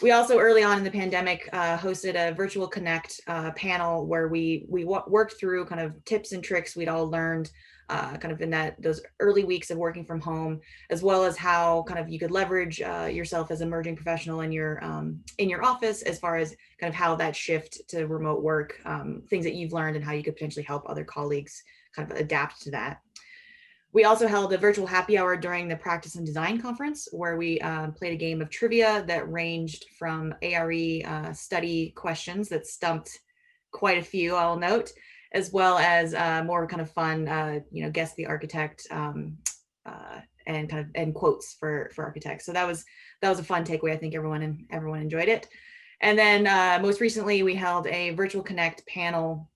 We also early on in the pandemic hosted a virtual connect panel where we worked through kind of tips and tricks we'd all learned kind of in those early weeks of working from home, as well as how kind of you could leverage yourself as emerging professional in your office, as far as kind of how that shift to remote work, things that you've learned and how you could potentially help other colleagues kind of adapt to that. We also held a virtual happy hour during the Practice and Design Conference, where we played a game of trivia that ranged from ARE study questions that stumped quite a few, I'll note, as well as more kind of fun, you know, guess the architect and quotes for architects. So that was a fun takeaway. I think everyone enjoyed it. And then most recently, we held a virtual connect panel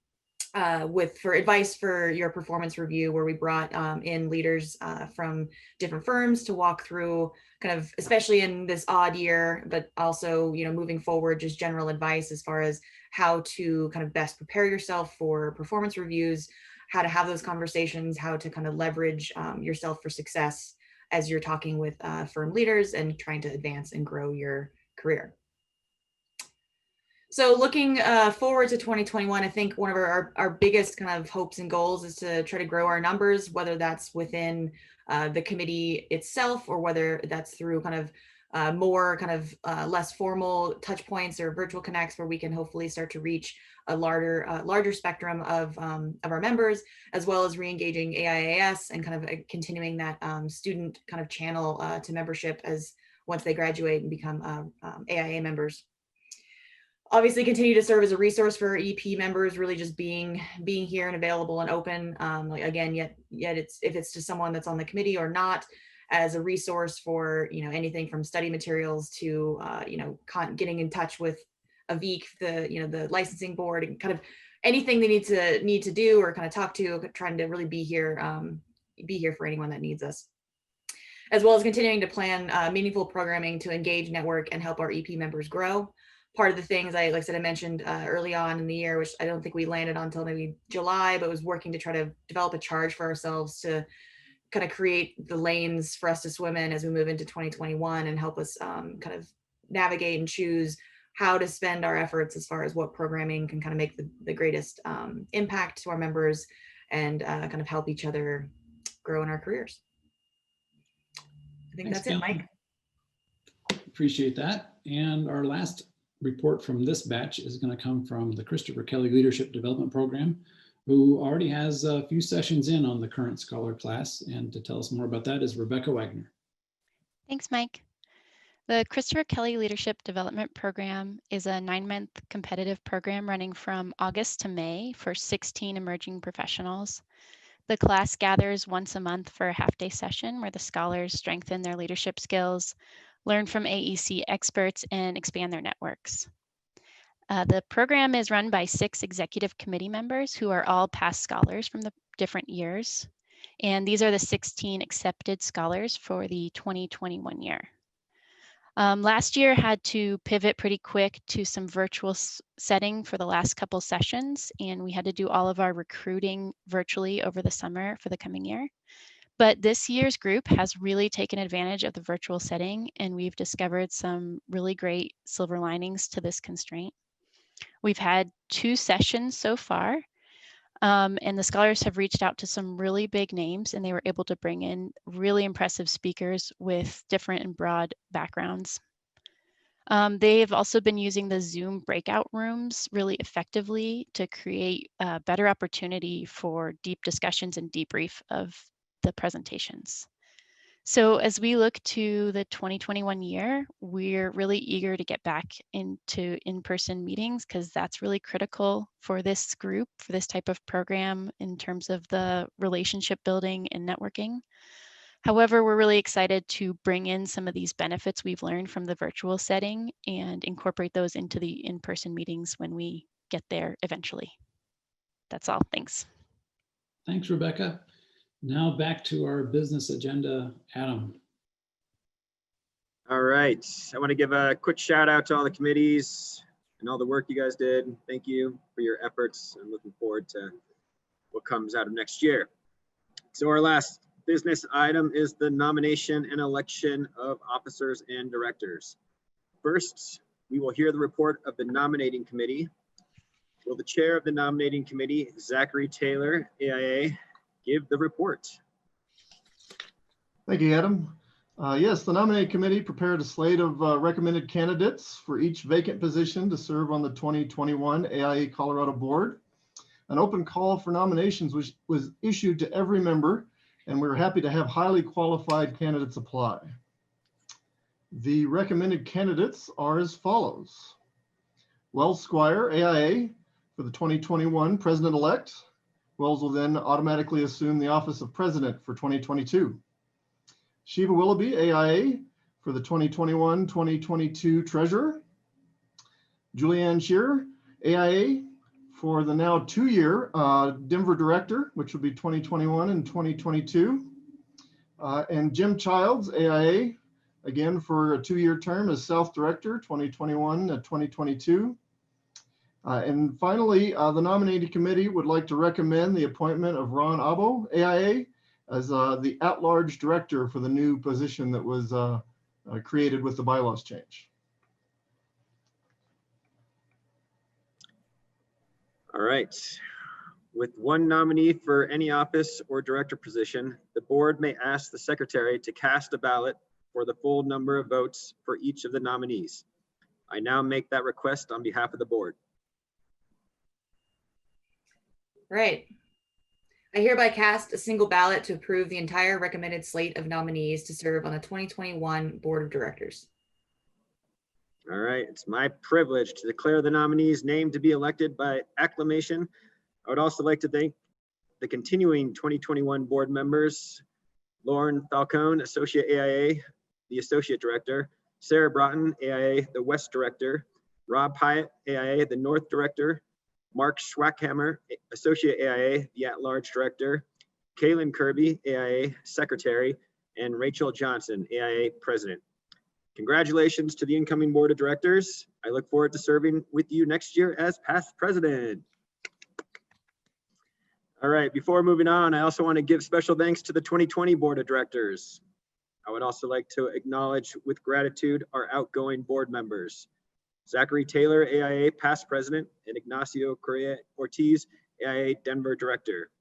for advice for your performance review, where we brought in leaders from different firms to walk through kind of, especially in this odd year, but also, you know, moving forward, just general advice as far as how to kind of best prepare yourself for performance reviews, how to have those conversations, how to kind of leverage yourself for success as you're talking with firm leaders and trying to advance and grow your career. So looking forward to 2021, I think one of our biggest kind of hopes and goals is to try to grow our numbers, whether that's within the committee itself or whether that's through kind of more kind of less formal touch points or virtual connects, where we can hopefully start to reach a larger spectrum of our members, as well as re-engaging AIAS and kind of continuing that student kind of channel to membership as once they graduate and become AIA members. Obviously continue to serve as a resource for EP members, really just being here and available and open. Like again, yet if it's to someone that's on the committee or not, as a resource for, you know, anything from study materials to, you know, getting in touch with AVIC, the licensing board, and kind of anything they need to do or kind of talk to, trying to really be here for anyone that needs us. as well as continuing to plan meaningful programming to engage, network, and help our EP members grow. Part of the things like I said, I mentioned early on in the year, which I don't think we landed on until maybe July, but was working to try to develop a charge for ourselves to kind of create the lanes for us to swim in as we move into 2021 and help us kind of navigate and choose how to spend our efforts as far as what programming can kind of make the greatest impact to our members and kind of help each other grow in our careers. I think Thanks, that's it, Mike. Appreciate that. And our last report from this batch is going to come from the Christopher Kelly Leadership Development Program, who already has a few sessions in on the current scholar class. And to tell us more about that is Rebecca Wagner. Thanks, Mike. The Christopher Kelly Leadership Development Program is a 9-month competitive program running from August to May for 16 emerging professionals. The class gathers once a month for a half-day session where the scholars strengthen their leadership skills, learn from AEC experts, and expand their networks. The program is run by 6 executive committee members who are all past scholars from the different years. And these are the 16 accepted scholars for the 2021 year. Last year had to pivot pretty quick to some virtual setting for the last couple sessions, and we had to do all of our recruiting virtually over the summer for the coming year. But this year's group has really taken advantage of the virtual setting, and we've discovered some really great silver linings to this constraint. We've had 2 sessions so far, and the scholars have reached out to some really big names, and they were able to bring in really impressive speakers with different and broad backgrounds. They've also been using the Zoom breakout rooms really effectively to create a better opportunity for deep discussions and debrief of the presentations. So as we look to the 2021 year, we're really eager to get back into in-person meetings because that's really critical for this group, for this type of program in terms of the relationship building and networking. However, we're really excited to bring in some of these benefits we've learned from the virtual setting and incorporate those into the in-person meetings when we get there eventually. That's all. Thanks. Thanks, Rebecca. Now back to our business agenda, Adam. All right, I want to give a quick shout out to all the committees and all the work you guys did. Thank you for your efforts. I'm looking forward to what comes out of next year. So our last business item is the nomination and election of officers and directors. First, we will hear the report of the nominating committee. Will the chair of the nominating committee, Zachary Taylor, AIA, give the report? Thank you, Adam. Yes, the nominating committee prepared a slate of recommended candidates for each vacant position to serve on the 2021 AIA Colorado board. An open call for nominations was issued to every member, and we were happy to have highly qualified candidates apply. The recommended candidates are as follows. Wells Squire, AIA, for the 2021 president-elect. Wells will then automatically assume the office of president for 2022. Shiva Willoughby, AIA, for the 2021-2022 treasurer. Julianne Shearer, AIA, for the now 2-year Denver director, which will be 2021 and 2022. And Jim Childs, AIA, again for a 2-year term as South director, 2021 to 2022. And finally, the nominating committee would like to recommend the appointment of Ron Abo, AIA, as the at-large director for the new position that was created with the bylaws change. All right. With one nominee for any office or director position, the board may ask the secretary to cast a ballot for the full number of votes for each of the nominees. I now make that request on behalf of the board. Right. I hereby cast a single ballot to approve the entire recommended slate of nominees to serve on the 2021 Board of Directors. All right, it's my privilege to declare the nominees named to be elected by acclamation. I would also like to thank the continuing 2021 board members, Lauren Falcone, Associate AIA, the Associate Director, Sarah Broughton, AIA, the West Director, Rob Hyatt, AIA, the North Director, Mark Schwackhammer, Associate AIA, the At-Large Director, Kaylin Kirby, AIA, Secretary, and Rachel Johnson, AIA President. Congratulations to the incoming Board of Directors. I look forward to serving with you next year as past president. All right, before moving on, I also want to give special thanks to the 2020 Board of Directors. I would also like to acknowledge with gratitude our outgoing board members. Zachary Taylor, AIA past president, and Ignacio Correa Ortiz, AIA Denver Director.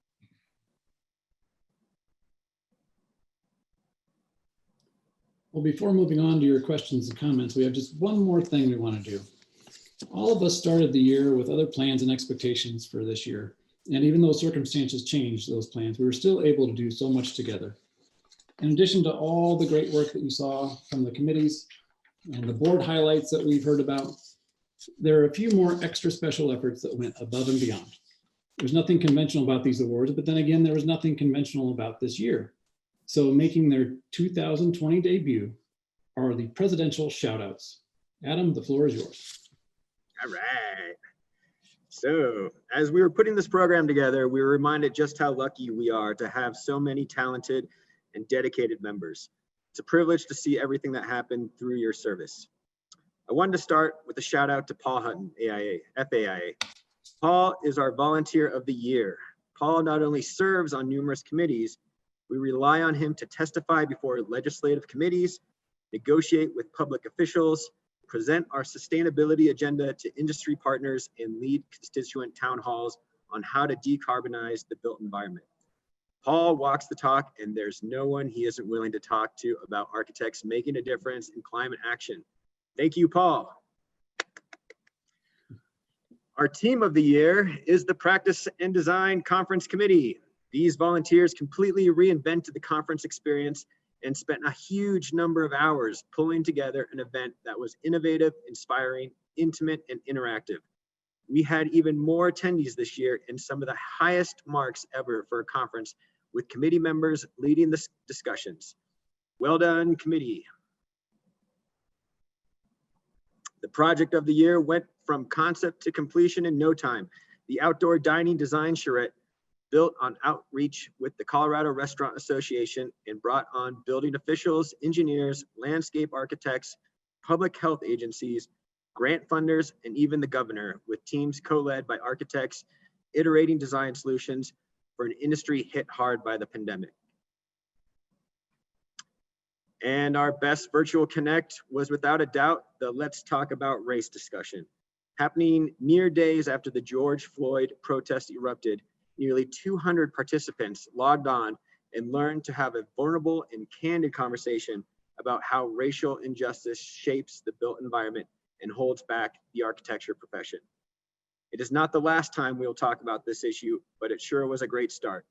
Well, before moving on to your questions and comments, we have just one more thing we want to do. All of us started the year with other plans and expectations for this year. And even though circumstances changed those plans, we were still able to do so much together. In addition to all the great work that you saw from the committees and the board highlights that we've heard about, there are a few more extra special efforts that went above and beyond. There's nothing conventional about these awards, but then again, there was nothing conventional about this year. So making their 2020 debut are the presidential shout outs. Adam, the floor is yours. All right. So as we were putting this program together, we were reminded just how lucky we are to have so many talented and dedicated members. It's a privilege to see everything that happened through your service. I wanted to start with a shout out to Paul Hutton, AIA, FAIA. Paul is our volunteer of the year. Paul not only serves on numerous committees, we rely on him to testify before legislative committees, negotiate with public officials, present our sustainability agenda to industry partners, and lead constituent town halls on how to decarbonize the built environment. Paul walks the talk, and there's no one he isn't willing to talk to about architects making a difference in climate action. Thank you, Paul. Our team of the year is the Practice and Design Conference Committee. These volunteers completely reinvented the conference experience and spent a huge number of hours pulling together an event that was innovative, inspiring, intimate, and interactive. We had even more attendees this year and some of the highest marks ever for a conference, with committee members leading the discussions. Well done, committee. The project of the year went from concept to completion in no time. The outdoor dining design charrette built on outreach with the Colorado Restaurant Association and brought on building officials, engineers, landscape architects, public health agencies, grant funders, and even the governor, with teams co-led by architects iterating design solutions for an industry hit hard by the pandemic. And our best virtual connect was without a doubt the Let's Talk About Race discussion. Happening mere days after the George Floyd protest erupted, nearly 200 participants logged on and learned to have a vulnerable and candid conversation about how racial injustice shapes the built environment and holds back the architecture profession. It is not the last time we will talk about this issue, but it sure was a great start.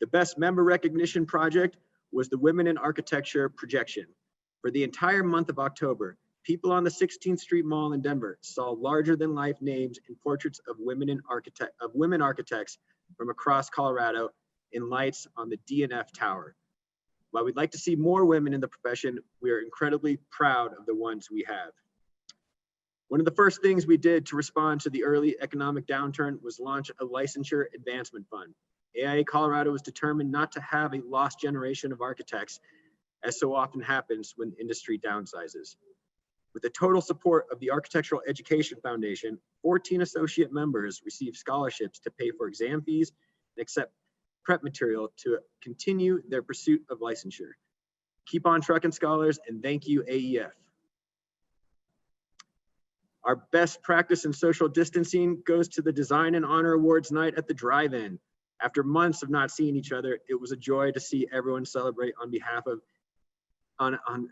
The best member recognition project was the Women in Architecture projection. For the entire month of October, people on the 16th Street Mall in Denver saw larger than life names and portraits of women architects from across Colorado in lights on the DNF Tower. While we'd like to see more women in the profession, we are incredibly proud of the ones we have. One of the first things we did to respond to the early economic downturn was launch a licensure advancement fund. AIA Colorado was determined not to have a lost generation of architects, as so often happens when industry downsizes. With the total support of the Architectural Education Foundation, 14 associate members received scholarships to pay for exam fees and accept prep material to continue their pursuit of licensure. Keep on trucking, scholars, and thank you, AEF. Our best practice in social distancing goes to the Design and Honor Awards night at the drive-in. After months of not seeing each other, it was a joy to see everyone celebrate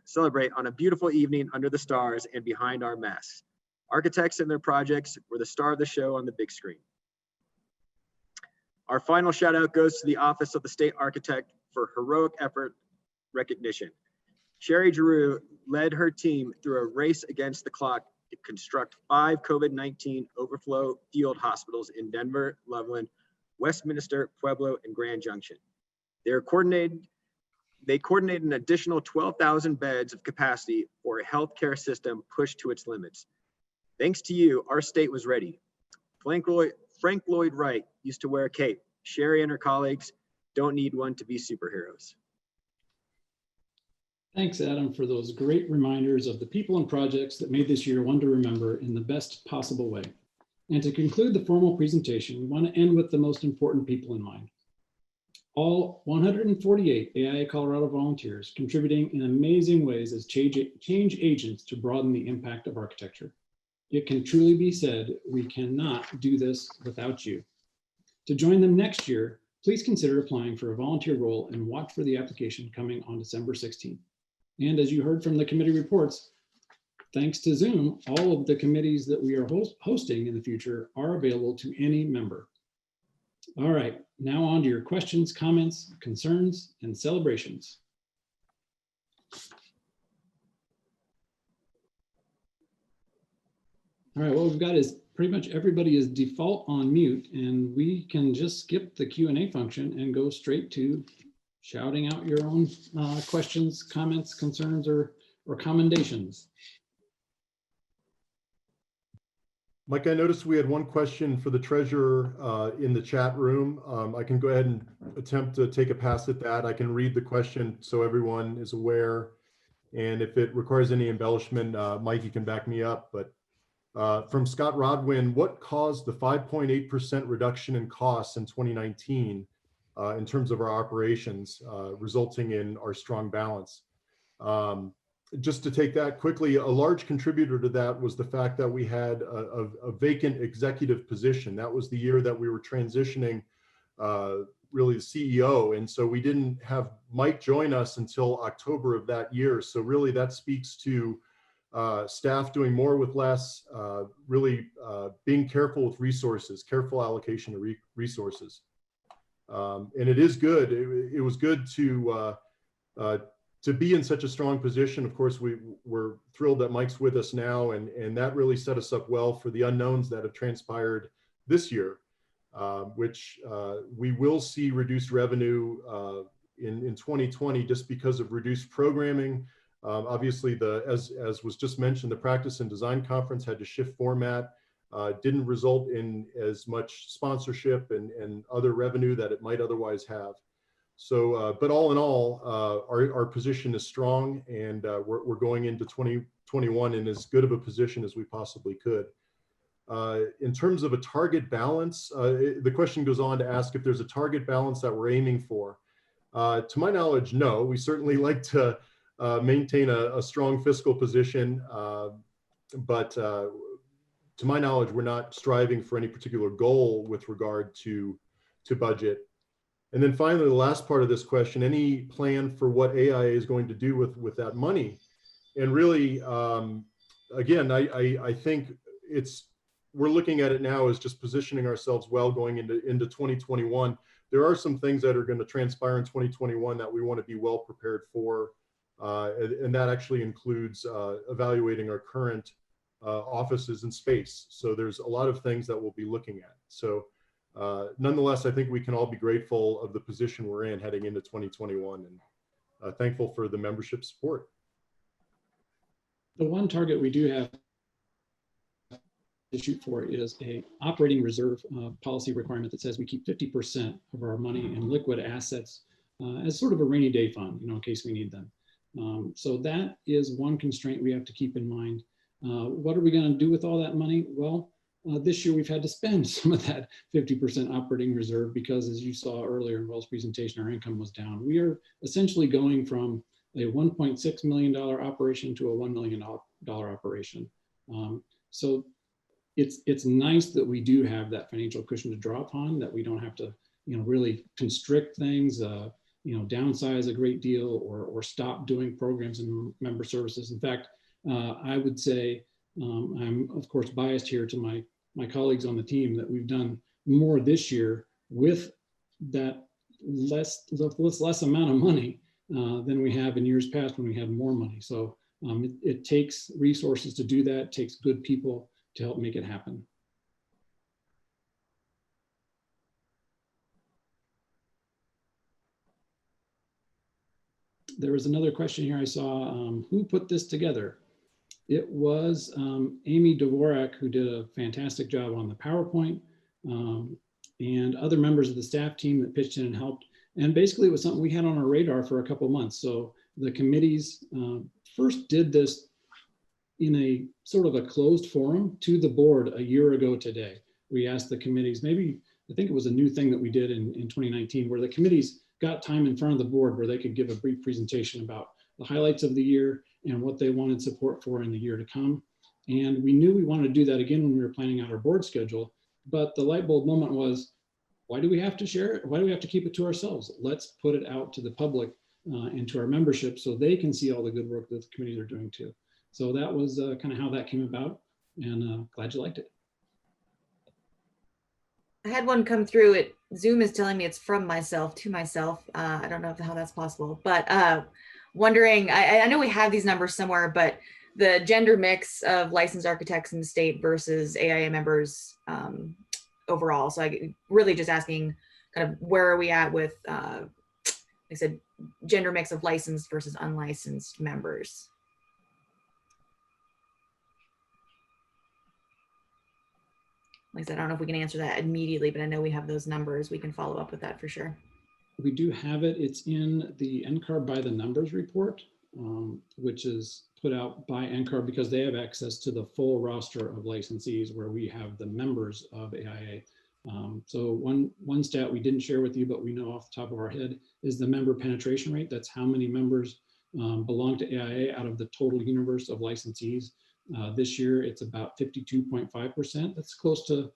celebrate on a beautiful evening under the stars and behind our masks. Architects and their projects were the star of the show on the big screen. Our final shout out goes to the Office of the State Architect for heroic effort recognition. Sherry Giroux led her team through a race against the clock to construct 5 COVID-19 overflow field hospitals in Denver, Loveland, Westminster, Pueblo, and Grand Junction. They coordinated an additional 12,000 beds of capacity for a healthcare system pushed to its limits. Thanks to you, our state was ready. Frank Lloyd Wright used to wear a cape. Sherry and her colleagues Don't need one to be superheroes. Thanks, Adam, for those great reminders of the people and projects that made this year one to remember in the best possible way. And to conclude the formal presentation, we want to end with the most important people in mind. All 148 AIA Colorado volunteers contributing in amazing ways as change agents to broaden the impact of architecture. It can truly be said, we cannot do this without you. To join them next year, please consider applying for a volunteer role and watch for the application coming on December 16th. And as you heard from the committee reports, thanks to Zoom, all of the committees that we are hosting in the future are available to any member. All right, now on to your questions, comments, concerns, and celebrations. All right, what we've got is pretty much everybody is default on mute, and we can just skip the Q&A function and go straight to shouting out your own questions, comments, concerns, or commendations. Mike, I noticed we had one question for the treasurer in the chat room. I can go ahead and attempt to take a pass at that. I can read the question so everyone is aware. And if it requires any embellishment, Mike, you can back me up. But from Scott Rodwin, what caused the 5.8% reduction in costs in 2019 in terms of our operations, resulting in our strong balance? Just to take that quickly, a large contributor to that was the fact that we had a vacant executive position. That was the year that we were transitioning really the CEO. And so we didn't have Mike join us until October of that year. So really that speaks to staff doing more with less, really being careful with resources, careful allocation of resources. And it is good. It was good to be in such a strong position. Of course, we're thrilled that Mike's with us now, and that really set us up well for the unknowns that have transpired this year, which we will see reduced revenue in 2020 just because of reduced programming. Obviously, as was just mentioned, the Practice and Design Conference had to shift format, didn't result in as much sponsorship and other revenue that it might otherwise have. So, but all in all, our position is strong, and we're going into 2021 in as good of a position as we possibly could. In terms of a target balance, the question goes on to ask if there's a target balance that we're aiming for. To my knowledge, no. We certainly like to maintain a strong fiscal position, but to my knowledge, we're not striving for any particular goal with regard to budget. And then finally, the last part of this question, any plan for what AIA is going to do with that money? And really, again, I think we're looking at it now as just positioning ourselves well going into 2021. There are some things that are going to transpire in 2021 that we want to be well prepared for. And that actually includes evaluating our current offices and space. So there's a lot of things that we'll be looking at. So nonetheless, I think we can all be grateful of the position we're in heading into 2021, and thankful for the membership support. The one target we do have to shoot for is a operating reserve policy requirement that says we keep 50% of our money in liquid assets as sort of a rainy day fund, in case we need them. So that is one constraint we have to keep in mind. What are we going to do with all that money? Well, this year we've had to spend some of that 50% operating reserve because, as you saw earlier in Will's presentation, our income was down. We are essentially going from a $1.6 million operation to a $1 million operation. So it's nice that we do have that financial cushion to draw upon, that we don't have to really constrict things, downsize a great deal, or stop doing programs and member services. In fact, I would say I'm of course biased here to my colleagues on the team, that we've done more this year with that less amount of money than we have in years past when we had more money. So it takes resources to do that. It takes good people to help make it happen. There was another question here I saw, who put this together? It was Amy Dvorak, who did a fantastic job on the PowerPoint, and other members of the staff team that pitched in and helped. And basically it was something we had on our radar for a couple of months. So the committees first did this in a sort of a closed forum to the board a year ago today. We asked the committees, maybe, I think it was a new thing that we did in 2019, where the committees got time in front of the board where they could give a brief presentation about the highlights of the year and what they wanted support for in the year to come. And we knew we wanted to do that again when we were planning out our board schedule, but the light bulb moment was, why do we have to share it? Why do we have to keep it to ourselves? Let's put it out to the public and to our membership so they can see all the good work that the committees are doing too. So that was kind of how that came about, and glad you liked it. I had one come through. Zoom is telling me it's from myself to myself. I don't know how that's possible, but wondering, I know we have these numbers somewhere, but the gender mix of licensed architects in the state versus AIA members overall. So I really just asking kind of where are we at with, like I said, gender mix of licensed versus unlicensed members. Like I said, I don't know if we can answer that immediately, but I know we have those numbers. We can follow up with that for sure. We do have it. It's in the NCAR by the numbers report, which is put out by NCAR because they have access to the full roster of licensees where we have the members of AIA. So one stat we didn't share with you, but we know off the top of our head is the member penetration rate. That's how many members belong to AIA out of the total universe of licensees. This year, it's about 52.5%. That's close to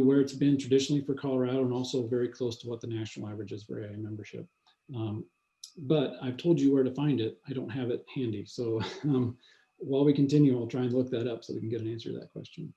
where it's been traditionally for Colorado, and also very close to what the national average is for AIA membership. But I've told you where to find it. I don't have it handy. So while we continue, I'll try and look that up so we can get an answer to that question.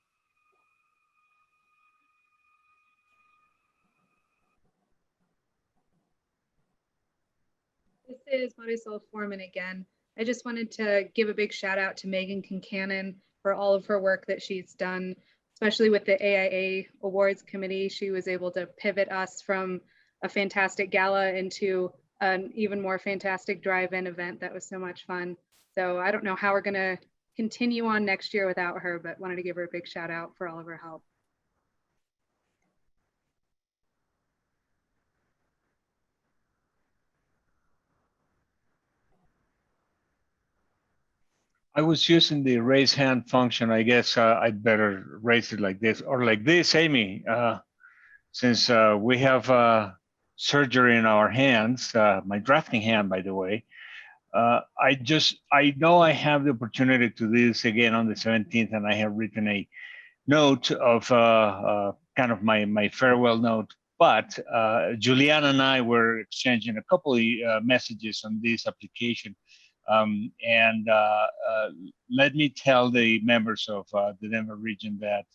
This is Marisol Foreman again. I just wanted to give a big shout out to Megan Concannon for all of her work that she's done, especially with the AIA Awards Committee. She was able to pivot us from a fantastic gala into an even more fantastic drive-in event that was so much fun. So I don't know how we're going to continue on next year without her, but wanted to give her a big shout out for all of her help. I was using the raise hand function. I guess I'd better raise it like this or like this, Amy, since we have surgery in our hands, my drafting hand, by the way. I know I have the opportunity to do this again on the 17th, and I have written a note of kind of my farewell note. But Juliana and I were exchanging a couple of messages on this application. Let me tell the members of the Denver region that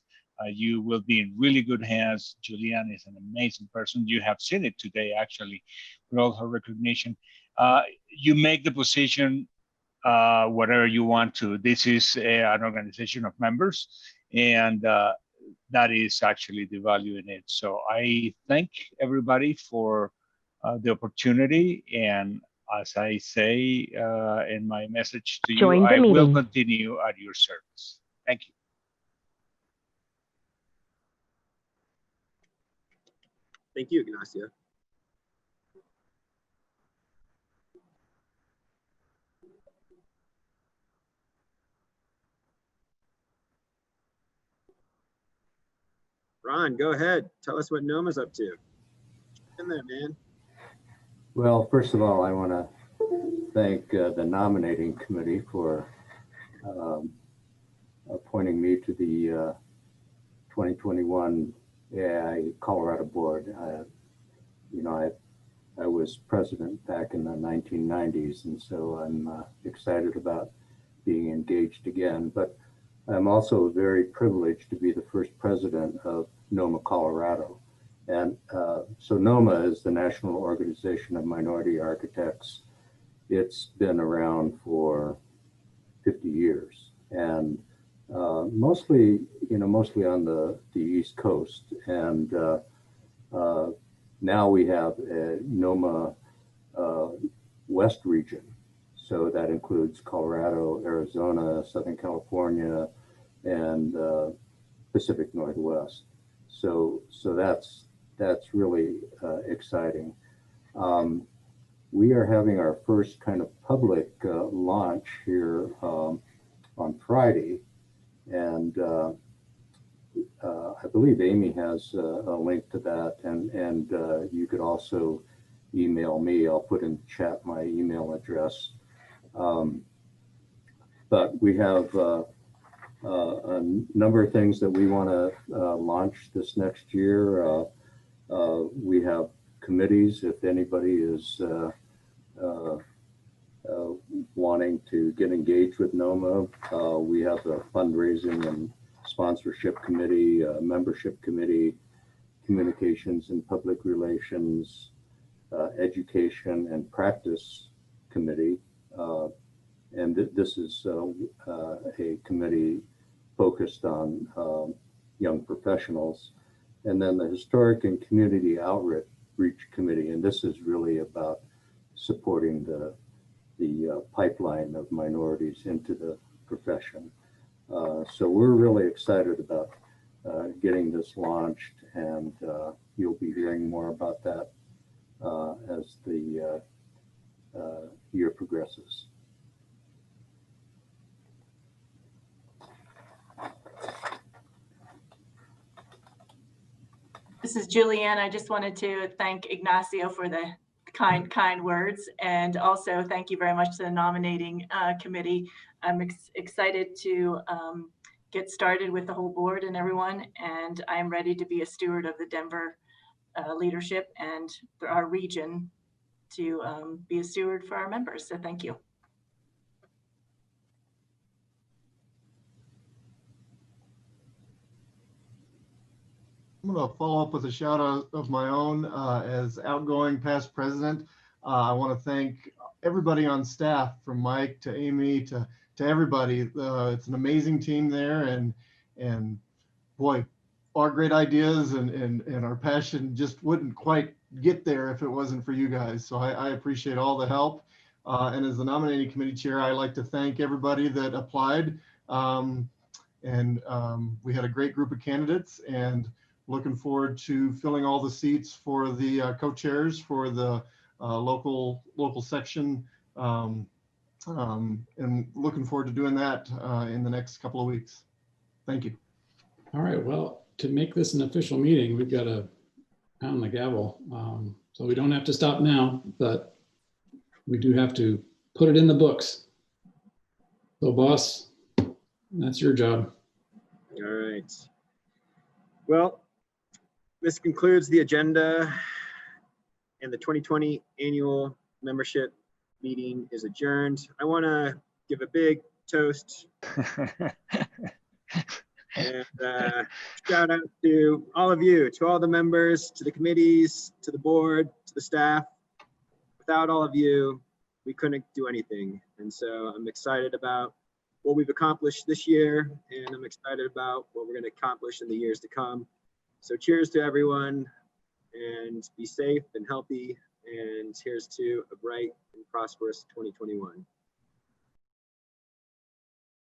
you will be in really good hands. Juliana is an amazing person. You have seen it today, actually, with all her recognition. You make the position whatever you want to. This is an organization of members, and that is actually the value in it. So I thank everybody for the opportunity, and as I say in my message to you, I will continue at your service. Thank you. Thank you, Ignacio. Ron, go ahead. Tell us what NOMA's up to. In there, man. Well, first of all, I want to thank the nominating committee for appointing me to the 2021 AIA Colorado board. You know, I was president back in the 1990s, and so I'm excited about being engaged again. But I'm also very privileged to be the first president of NOMA Colorado. And so NOMA is the National Organization of Minority Architects. It's been around for 50 years, and mostly on the East Coast. And now we have a NOMA West region. So that includes Colorado, Arizona, Southern California, and Pacific Northwest. So that's really exciting. We are having our first kind of public launch here on Friday, and I believe Amy has a link to that, and you could also email me. I'll put in the chat my email address. But we have a number of things that we want to launch this next year. We have committees. If anybody is wanting to get engaged with NOMA, we have a fundraising and sponsorship committee, membership committee, communications and public relations, education and practice committee. And this is a committee focused on young professionals. And then the Historic and Community Outreach Committee, and this is really about supporting the pipeline of minorities into the profession. So we're really excited about getting this launched, and you'll be hearing more about that as the year progresses. This is Julianne. I just wanted to thank Ignacio for the kind words, and also thank you very much to the nominating committee. I'm excited to get started with the whole board and everyone, and I'm ready to be a steward of the Denver leadership and for our region to be a steward for our members. So thank you. I'm going to follow up with a shout out of my own as outgoing past president. I want to thank everybody on staff, from Mike to Amy to everybody. It's an amazing team there, and boy, our great ideas and our passion just wouldn't quite get there if it wasn't for you guys. So I appreciate all the help. And as the nominating committee chair, I like to thank everybody that applied. We had a great group of candidates, and looking forward to filling all the seats for the co-chairs for the local section, and looking forward to doing that in the next couple of weeks. Thank you. All right, well, to make this an official meeting, we've got to pound the gavel. So we don't have to stop now, but we do have to put it in the books. So boss, that's your job. All right. Well, this concludes the agenda, and the 2020 annual membership meeting is adjourned. I want to give a big toast and shout out to all of you, to all the members, to the committees, to the board, to the staff. Without all of you, we couldn't do anything. And so I'm excited about what we've accomplished this year, and I'm excited about what we're going to accomplish in the years to come. So cheers to everyone, and be safe and healthy, and here's to a bright and prosperous 2021.